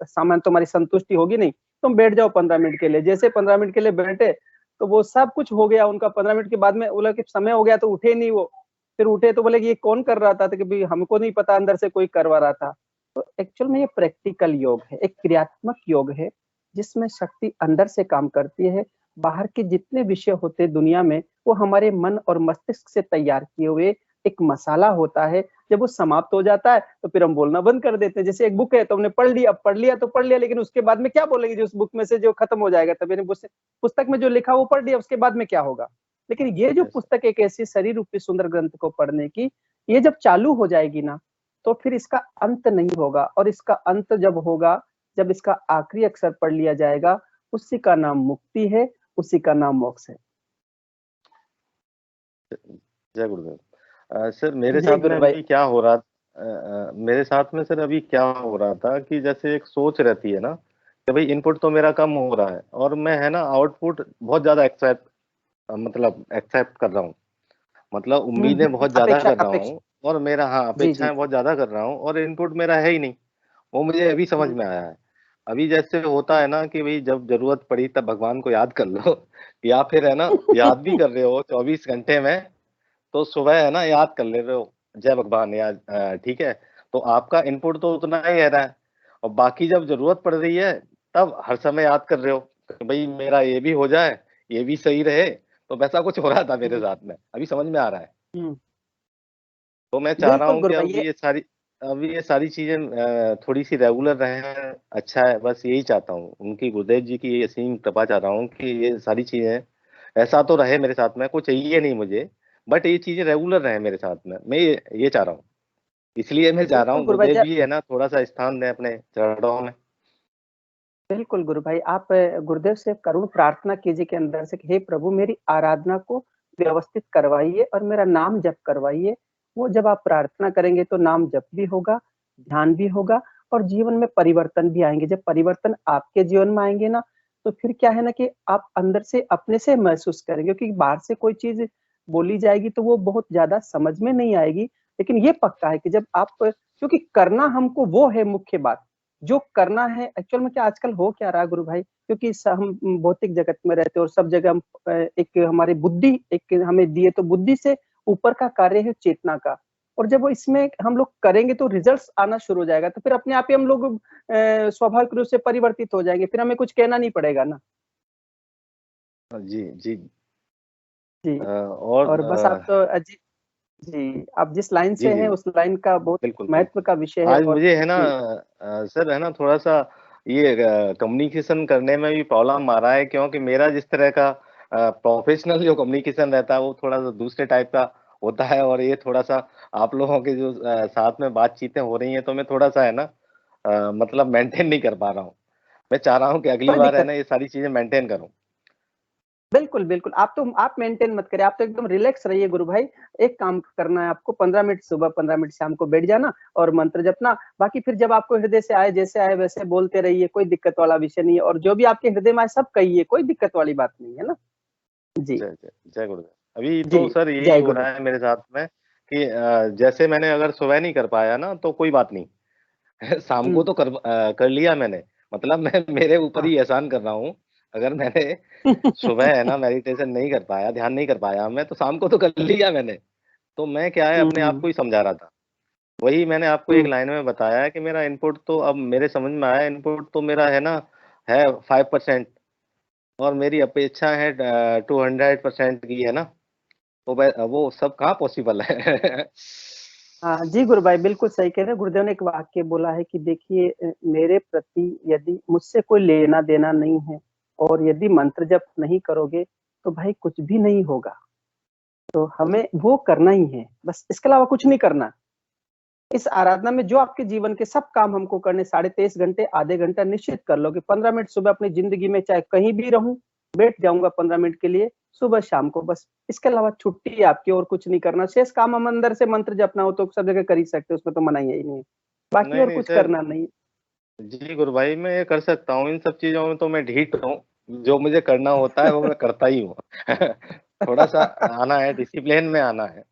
सामान तुम्हारी संतुष्टि होगी नहीं, तुम बैठ जाओ 15 मिनट के लिए। जैसे 15 मिनट के लिए बैठे तो वो सब कुछ हो गया उनका। 15 मिनट के बाद में बोला कि समय हो गया, तो उठे नहीं वो। फिर उठे तो बोले कि ये कौन कर रहा था? तो कि भाई हमको नहीं पता, अंदर से कोई करवा रहा था। तो एक्चुअल में ये प्रैक्टिकल योग है, एक क्रियात्मक योग है, जिसमें शक्ति अंदर से काम करती है। बाहर के जितने विषय होते हैं दुनिया में, वो हमारे मन और मस्तिष्क से तैयार किए हुए एक मसाला होता है। जब वो समाप्त हो जाता है तो फिर हम बोलना बंद कर देते हैं। जैसे एक बुक है, तो हमने पढ़ लिया, पढ़ लिया तो पढ़ लिया, लेकिन उसके बाद में क्या बोलेंगे? जो उस बुक में से जो खत्म हो जाएगा, तब मैंने पुस्तक में जो लिखा वो पढ़ लिया, उसके बाद में क्या होगा? लेकिन ये जो पुस्तक एक ऐसी शरीर रूपी सुंदर ग्रंथ को पढ़ने की, ये जब चालू हो जाएगी ना, तो फिर इसका अंत नहीं होगा। और इसका अंत जब होगा, जब इसका आखिरी अक्षर पढ़ लिया जाएगा, उसी का नाम मुक्ति है, उसी का नाम मोक्ष है। जय गुरुदेव। सर मेरे साथ में अभी क्या हो रहा, मेरे साथ में सर अभी क्या हो रहा था कि जैसे एक सोच रहती है ना कि भाई इनपुट तो मेरा कम हो रहा है और मैं है ना आउटपुट बहुत ज्यादा एक्सेप्ट कर रहा हूँ, मतलब उम्मीदें बहुत ज्यादा कर रहा हूँ और मेरा अपेक्षाएं बहुत ज्यादा कर रहा हूँ और इनपुट मेरा है ही नहीं। वो मुझे अभी समझ में आया है। अभी जैसे होता है ना कि भाई जब जरूरत पड़ी तब भगवान को याद कर लो या फिर है ना याद भी कर रहे हो 24 घंटे में, तो सुबह है ना याद कर ले रहे हो जय भगवान याद, ठीक है, तो आपका इनपुट तो उतना ही रह रहा है। और बाकी जब जरूरत पड़ रही है तब हर समय याद कर रहे हो कि भाई मेरा ये भी हो जाए, ये भी सही रहे। तो वैसा कुछ हो रहा था मेरे साथ में, अभी समझ में आ रहा है। तो मैं चाह रहा हूँ कि अभी ये सारी चीजें थोड़ी सी रेगुलर रहे, अच्छा है, बस यही चाहता हूँ। उनकी गुरुदेव जी की ये असीम कृपा चाह रहा हूँ कि ये सारी चीजें ऐसा तो रहे मेरे साथ में, कुछ चाहिए नहीं मुझे, बट ये चीजें रेगुलर रहे मेरे साथ में, मैं ये चाह रहा हूँ। इसलिए मैं चाह रहा हूँ गुरुदेव जी है ना थोड़ा सा स्थान दें अपने चरणों में। बिल्कुल गुरु भाई, आप गुरुदेव से करुण प्रार्थना कीजिए के अंदर से कि हे प्रभु, मेरी आराधना को व्यवस्थित करवाइए और मेरा नाम जप करवाइए। वो जब आप प्रार्थना करेंगे तो नाम जप भी होगा, ध्यान भी होगा और जीवन में परिवर्तन भी आएंगे। जब परिवर्तन आपके जीवन में आएंगे ना, तो फिर क्या है ना कि आप अंदर से अपने से महसूस करेंगे, क्योंकि बाहर से कोई चीज बोली जाएगी तो वो बहुत ज्यादा समझ में नहीं आएगी। लेकिन ये पक्का है कि जब आप, क्योंकि करना हमको वो है मुख्य बात, जो करना है एक्चुअल में। क्या आजकल हो क्या रहा गुरु भाई, क्योंकि हम भौतिक जगत में रहते हैं और सब जगह हम एक हमारी बुद्धि एक हमें दिए, तो बुद्धि से ऊपर का कार्य है चेतना का। और जब वो इसमें हम लोग करेंगे तो रिजल्ट्स आना शुरू हो जाएगा, तो फिर अपने आप ही हम लोग स्वाभाविक रूप से परिवर्तित हो जाएंगे, फिर हमें कुछ कहना नहीं पड़ेगा ना। जी जी जी। और बस आप तो जी, आप जिस लाइन से हैं उस लाइन का बहुत महत्व का विषय है। आज मुझे है ना सर है ना थोड़ा सा ये कम्युनिकेशन करने में भी प्रॉब्लम आ रहा है, क्योंकि मेरा जिस तरह का प्रोफेशनल जो कम्युनिकेशन रहता है वो थोड़ा सा दूसरे टाइप का होता है, और ये थोड़ा सा आप लोगों के जो साथ में बातचीतें हो रही हैं तो मैं थोड़ा सा है ना मतलब मेंटेन नहीं कर पा रहा हूँ। मैं चाह रहा हूँ कि अगली बार है ना ये सारी चीजें मेंटेन करूँ। बिल्कुल बिल्कुल, आप मेंटेन मत करिए, आप तो एकदम रिलैक्स रहिए गुरु भाई। एक काम करना है आपको, 15 मिनट सुबह 15 मिनट शाम को बैठ जाना और मंत्र जपना। बाकी फिर जब आपको हृदय से आए, जैसे आए वैसे बोलते रहिए, कोई दिक्कत वाला विषय नहीं है। और जो भी आपके हृदय में आए सब कहिए, कोई दिक्कत वाली बात नहीं है ना। जी जय जय जय गुरुदेव। अभी तो सर यही हो रहा है मेरे साथ में कि जैसे मैंने अगर सुबह नहीं कर पाया ना तो कोई बात नहीं शाम को तो कर लिया मैंने, मतलब मैं मेरे ऊपर ही एहसान कर रहा हूँ। अगर मैंने सुबह है ना मेडिटेशन नहीं कर पाया, ध्यान नहीं कर पाया मैं, तो शाम को तो कर लिया मैंने। तो मैं क्या है अपने आप को ही समझा रहा था। वही मैंने आपको एक लाइन में बताया है कि मेरा इनपुट तो अब मेरे समझ में आया, इनपुट तो मेरा है ना है 5% और मेरी अपेक्षा है 200% की है ना, तो वो सब कहाँ पॉसिबल है। हाँ जी गुरु भाई, बिल्कुल सही कह रहे हैं। गुरुदेव ने एक वाक्य बोला है कि देखिए, मेरे प्रति यदि मुझसे कोई लेना देना नहीं है और यदि मंत्र जप नहीं करोगे तो भाई कुछ भी नहीं होगा। तो हमें वो करना ही है, बस इसके अलावा कुछ नहीं करना। इस आराधना में जो आपके जीवन के सब काम हमको करने, 23.5 घंटे आधे घंटा निश्चित कर लो कि 15 मिनट सुबह अपनी जिंदगी में चाहे कहीं भी रहूं बैठ जाऊंगा 15 मिनट के लिए सुबह शाम को, बस इसके अलावा छुट्टी आपकी और कुछ नहीं करना। शेष काम हम अंदर से मंत्र जपना हो तो सब जगह कर ही सकते, उसमें तो मना ही नहीं है, बाकी और कुछ करना नहीं। जी गुरु भाई, मैं ये कर सकता हूँ, इन सब चीजों में तो मैं ढीठ हूँ, जो मुझे करना होता है वो मैं करता ही हूँ। थोड़ा सा आना है, डिसिप्लिन में आना है।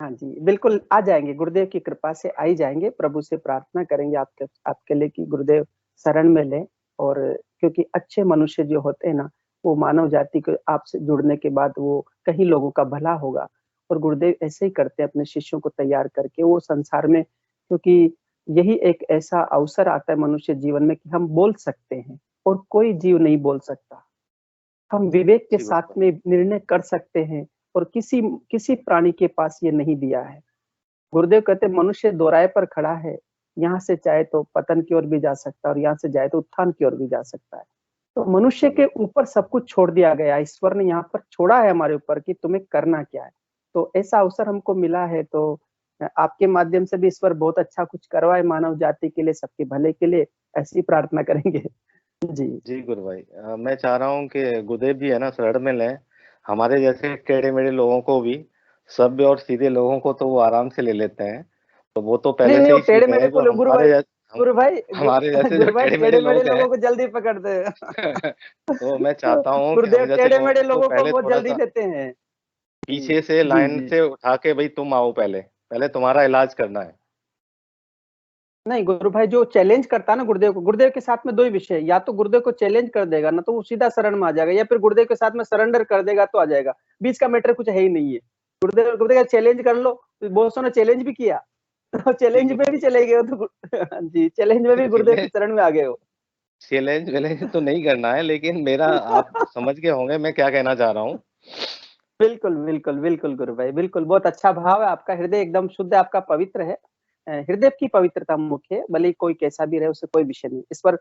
हाँ जी, बिल्कुल आ जाएंगे, गुरुदेव की कृपा से आ ही जाएंगे। प्रभु से प्रार्थना करेंगे आपके लिए कि गुरुदेव शरण में लें। और क्योंकि अच्छे मनुष्य जो होते हैं ना, वो मानव जाति को आपसे जुड़ने के बाद वो कहीं लोगों का भला होगा। और गुरुदेव ऐसे ही करते हैं अपने शिष्यों को तैयार करके वो संसार में, क्योंकि यही एक ऐसा अवसर आता है मनुष्य जीवन में कि हम बोल सकते हैं और कोई जीव नहीं बोल सकता। हम विवेक के साथ में निर्णय कर सकते हैं और किसी प्राणी के पास ये नहीं दिया है। गुरुदेव कहते मनुष्य दोराहे पर खड़ा है, यहाँ से चाहे तो पतन की ओर भी जा सकता है और यहाँ से जाए तो उत्थान की ओर भी जा सकता है। तो मनुष्य के ऊपर सब कुछ छोड़ दिया गया, ईश्वर ने यहाँ पर छोड़ा है हमारे ऊपर कि तुम्हें करना क्या है। तो ऐसा अवसर हमको मिला है, तो आपके माध्यम से भी ईश्वर बहुत अच्छा कुछ करवाए मानव जाति के लिए, सबके भले के लिए, ऐसी प्रार्थना करेंगे। जी गुरु भाई, मैं चाह रहा हूँ कि गुरुदेव जी है ना शरण में लें। हमारे जैसे टेढ़े मेढ़े लोगों को भी, सभ्य और सीधे लोगों को तो वो आराम से ले लेते हैं, तो वो तो पहले से ही सीख गए हैं। जो गुरु भाई हमारे जैसे जो टेढ़े मेढ़े लोगों को जल्दी पकड़ते हैं। तो मैं चाहता हूँ कि गुरुदेव टेढ़े मेढ़े लोगों को बहुत जल्दी लेते हैं, पीछे से लाइन से उठा के भाई तुम आओ, पहले तुम्हारा इलाज करना है। नहीं गुरु भाई, जो चैलेंज करता है ना गुरुदेव को, गुरुदेव के साथ में दो ही विषय, या तो गुरुदेव को चैलेंज कर देगा ना तो वो सीधा शरण में आ जाएगा, या फिर गुरुदेव के साथ में सरेंडर कर देगा तो आ जाएगा। बीच का मैटर कुछ है ही नहीं है। गुरुदेव चैलेंज कर लो, बहुत ने चैलेंज भी किया, तो चैलेंज में भी चले गए तो जी, चैलेंज में भी गुरुदेव की शरण में आ गए हो। चैलेंज तो नहीं करना है, लेकिन मेरा आप समझ गए होंगे मैं क्या कहना चाह रहा हूँ। बिल्कुल बिल्कुल बिल्कुल गुरु भाई, बिल्कुल बहुत अच्छा भाव है आपका, हृदय एकदम शुद्ध, आपका पवित्र है। हृदय की पवित्रता मुख्य है, भले कोई कैसा भी रहे उससे कोई विषय नहीं। इस पर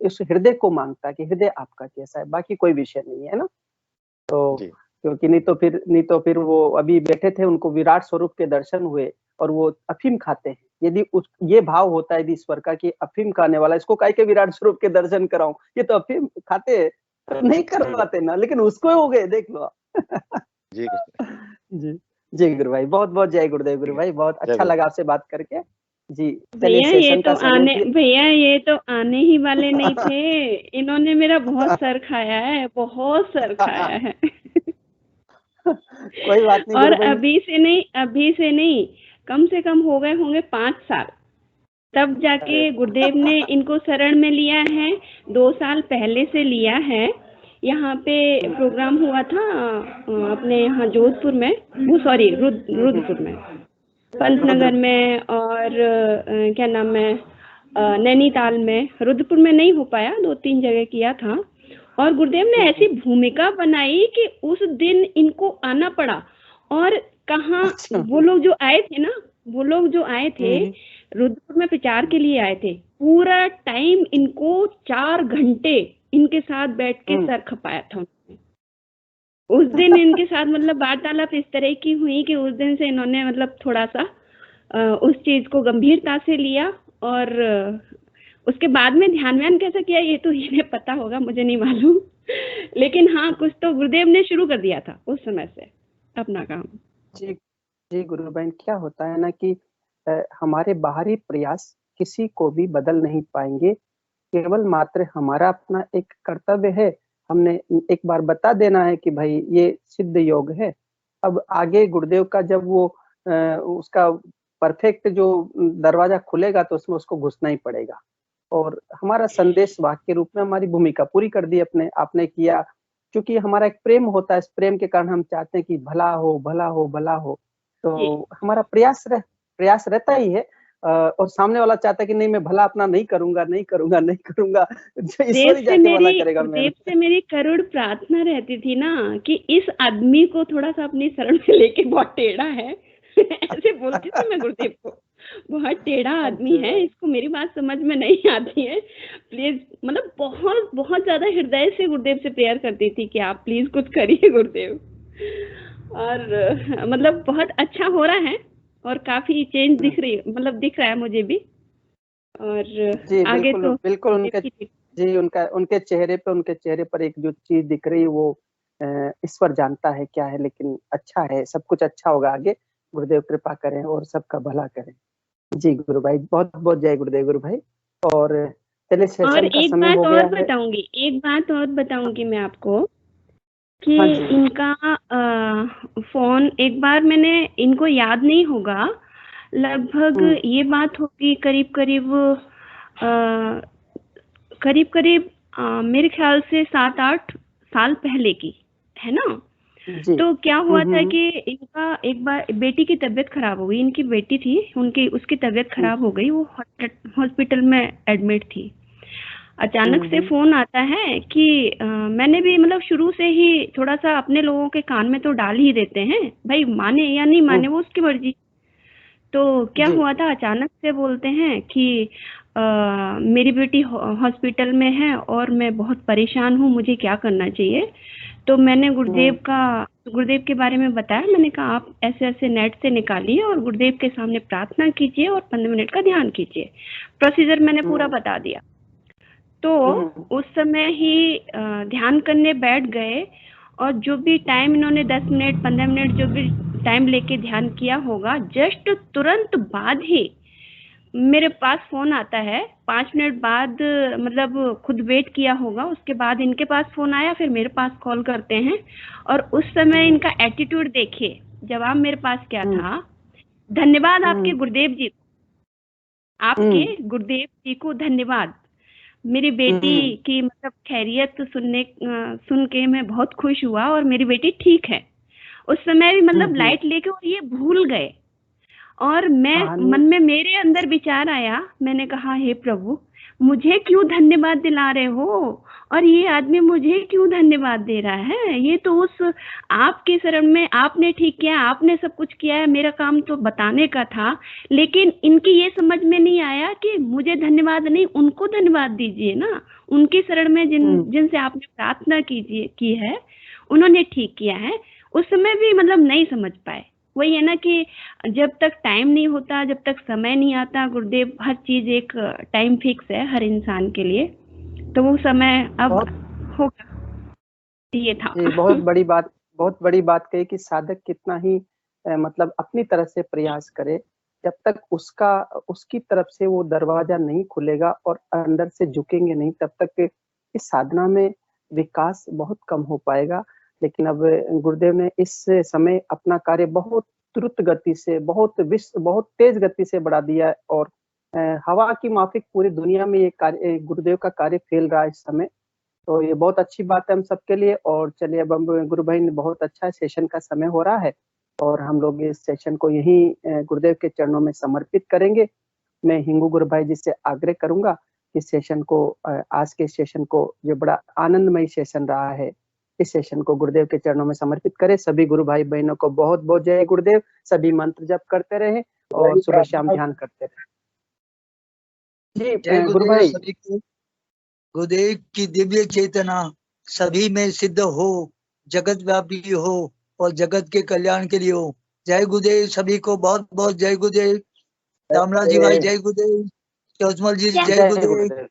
इस हृदय को मांगता है कि हृदय आपका कैसा है, बाकी कोई विषय नहीं है ना। तो क्योंकि नहीं तो फिर वो अभी बैठे थे, उनको विराट स्वरूप के दर्शन हुए और वो अफीम खाते हैं। यदि ये भाव होता है यदि ईश्वर का कि अफीम खाने वाला, इसको काहे के विराट स्वरूप के दर्शन कराऊं, ये तो अफीम खाते हैं, तो नहीं करवाते ना, लेकिन उसको हो गए, देख लो। जी जी गुरु भाई, बहुत बहुत जय गुरुदेव। गुरु भाई बहुत अच्छा लगा आपसे बात करके। जी भैया ये तो आने ही वाले नहीं थे, इन्होंने मेरा बहुत सर खाया है, बहुत सर खाया है। कोई बात नहीं। और अभी से नहीं कम से कम हो गए होंगे 5 साल, तब जाके गुरुदेव ने इनको शरण में लिया है। 2 साल पहले से लिया है। यहाँ पे प्रोग्राम हुआ था अपने यहाँ जोधपुर में, वो सॉरी रुद्रपुर में, पंतनगर में, और क्या नाम है, नैनीताल में। रुद्रपुर में नहीं हो पाया, 2-3 जगह किया था। और गुरुदेव ने ऐसी भूमिका बनाई कि उस दिन इनको आना पड़ा। और कहाँ वो लोग जो आए थे रुद्रपुर में प्रचार के लिए आए थे, पूरा टाइम इनको 4 घंटे इनके साथ बैठ के सर खपाया था उन्होंने। उस दिन इनके साथ मतलब वार्तालाप इस तरह की हुई कि उस दिन से इन्होंने मतलब थोड़ा सा उस चीज को गंभीरता से लिया। और उसके बाद में ध्यान कैसा किया ये तो इन्हें पता होगा, मुझे नहीं मालूम। लेकिन हाँ, कुछ तो गुरुदेव ने शुरू कर दिया था उस समय से अपना काम। जी गुरु बहन, क्या होता है ना कि हमारे बाहरी प्रयास किसी को भी बदल नहीं पाएंगे, केवल मात्र हमारा अपना एक कर्तव्य है, हमने एक बार बता देना है कि भाई ये सिद्ध योग है। अब आगे गुरुदेव का जब वो उसका परफेक्ट जो दरवाजा खुलेगा तो उसमें उसको घुसना ही पड़ेगा। और हमारा संदेश वाक्य के रूप में हमारी भूमिका पूरी कर दी आपने किया, क्योंकि हमारा एक प्रेम होता है, इस प्रेम के कारण हम चाहते हैं कि भला हो भला हो भला हो। तो हमारा प्रयास रहता ही है। और सामने वाला चाहता है कि नहीं मैं भला अपना नहीं करूंगा, ईश्वर ही जाके भला करेगा। देव से मेरी करुण प्रार्थना रहती थी ना कि इस आदमी को थोड़ा सा अपनी शरण में लेके, बहुत टेढ़ा है ऐसे बोलती थी मैं गुरुदेव को, बहुत टेढ़ा आदमी है, इसको मेरी बात समझ में नहीं आती है, प्लीज। मतलब बहुत बहुत ज्यादा हृदय से गुरुदेव से प्रेयर करती थी कि आप प्लीज कुछ करिए गुरुदेव। और मतलब बहुत अच्छा हो रहा है और काफी चेंज दिख रहा है मुझे भी। और जी, आगे बिल्कुल उनके चेहरे पर एक जो चीज दिख रही है वो ईश्वर जानता है क्या है, लेकिन अच्छा है, सब कुछ अच्छा होगा आगे। गुरुदेव कृपा करें और सबका भला करें। जी गुरु भाई, बहुत बहुत जय गुरुदेव गुरु भाई। और चलिए सेशन का समय हो गया है। एक बात और बताऊंगी मैं आपको कि हाँ जी। इनका फोन एक बार मैंने, इनको याद नहीं होगा, लगभग ये बात होगी करीब करीब मेरे ख्याल से 7-8 साल पहले की है ना। जी। तो क्या हुआ था कि इनका एक बार बेटी की तबीयत खराब हो गई, इनकी बेटी थी, उसकी तबीयत खराब हो गई, वो हॉस्पिटल में एडमिट थी। अचानक से फोन आता है कि मैंने भी मतलब शुरू से ही थोड़ा सा अपने लोगों के कान में तो डाल ही देते हैं, भाई माने या नहीं माने वो उसकी मर्जी। तो क्या हुआ था, अचानक से बोलते हैं कि मेरी बेटी हॉस्पिटल में है और मैं बहुत परेशान हूँ, मुझे क्या करना चाहिए। तो मैंने गुरुदेव के बारे में बताया। मैंने कहा आप ऐसे ऐसे नेट से निकालिए और गुरुदेव के सामने प्रार्थना कीजिए और 15 मिनट का ध्यान कीजिए। प्रोसीजर मैंने पूरा बता दिया। तो उस समय ही ध्यान करने बैठ गए और जो भी टाइम इन्होंने 10 मिनट 15 मिनट जो भी टाइम लेके ध्यान किया होगा, जस्ट तुरंत बाद ही मेरे पास फोन आता है। 5 मिनट बाद मतलब खुद वेट किया होगा, उसके बाद इनके पास फोन आया, फिर मेरे पास कॉल करते हैं। और उस समय इनका एटीट्यूड देखिए, जवाब मेरे पास क्या था, धन्यवाद आपके गुरुदेव जी, आपके गुरुदेव जी को धन्यवाद, मेरी बेटी की मतलब खैरियत सुन के मैं बहुत खुश हुआ और मेरी बेटी ठीक है। उस समय भी मतलब लाइट लेके और ये भूल गए। और मैं मन में मेरे अंदर विचार आया, मैंने कहा हे प्रभु, मुझे क्यों धन्यवाद दिला रहे हो और ये आदमी मुझे क्यों धन्यवाद दे रहा है। ये तो उस आपके शरण में, आपने ठीक किया, आपने सब कुछ किया है, मेरा काम तो बताने का था। लेकिन इनकी ये समझ में नहीं आया कि मुझे धन्यवाद नहीं, उनको धन्यवाद दीजिए ना, उनकी शरण में जिनसे आपने प्रार्थना की है, उन्होंने ठीक किया है। उस समय भी मतलब नहीं समझ पाए। वही है ना कि जब तक टाइम नहीं होता, जब तक समय नहीं आता, गुरुदेव हर चीज एक टाइम फिक्स है हर इंसान के लिए, तो वो समय अब होगा, ये था। बहुत बड़ी बात कही कि साधक कितना ही मतलब अपनी तरफ से प्रयास करे, जब तक उसकी तरफ से वो दरवाजा नहीं खुलेगा और अंदर से झुकेंगे नहीं, तब तक इस साधना में विकास बहुत कम हो पाएगा। लेकिन अब गुरुदेव ने इस समय अपना कार्य बहुत द्रुत गति से, बहुत तेज गति से बढ़ा दिया है और हवा की माफिक पूरी दुनिया में ये कार्य, गुरुदेव का कार्य फैल रहा है इस समय। तो ये बहुत अच्छी बात है हम सबके लिए। और चलिए, अब हम गुरु भाई ने बहुत अच्छा सेशन का समय हो रहा है और हम लोग इस सेशन को यहीं गुरुदेव के चरणों में समर्पित करेंगे। मैं हिंगू गुरु भाई जी से आग्रह करूंगा इस सेशन को, आज के सेशन को, जो बड़ा आनंदमय सेशन रहा है, इस सेशन को गुरुदेव के चरणों में समर्पित करें। सभी गुरु भाई बहनों को बहुत बहुत जय गुरुदेव। सभी मंत्र जप करते रहे और सुबह शाम ध्यान करते रहे। जी गुरु भाई। गुरुदेव की दिव्य चेतना सभी में सिद्ध हो, जगत व्यापी हो और जगत के कल्याण के लिए हो। जय गुरुदेव। सभी को बहुत बहुत जय गुरुदेव। रामलाल जी भाई जय गुरुदेव। चौथमल जी जय गुरुदेव।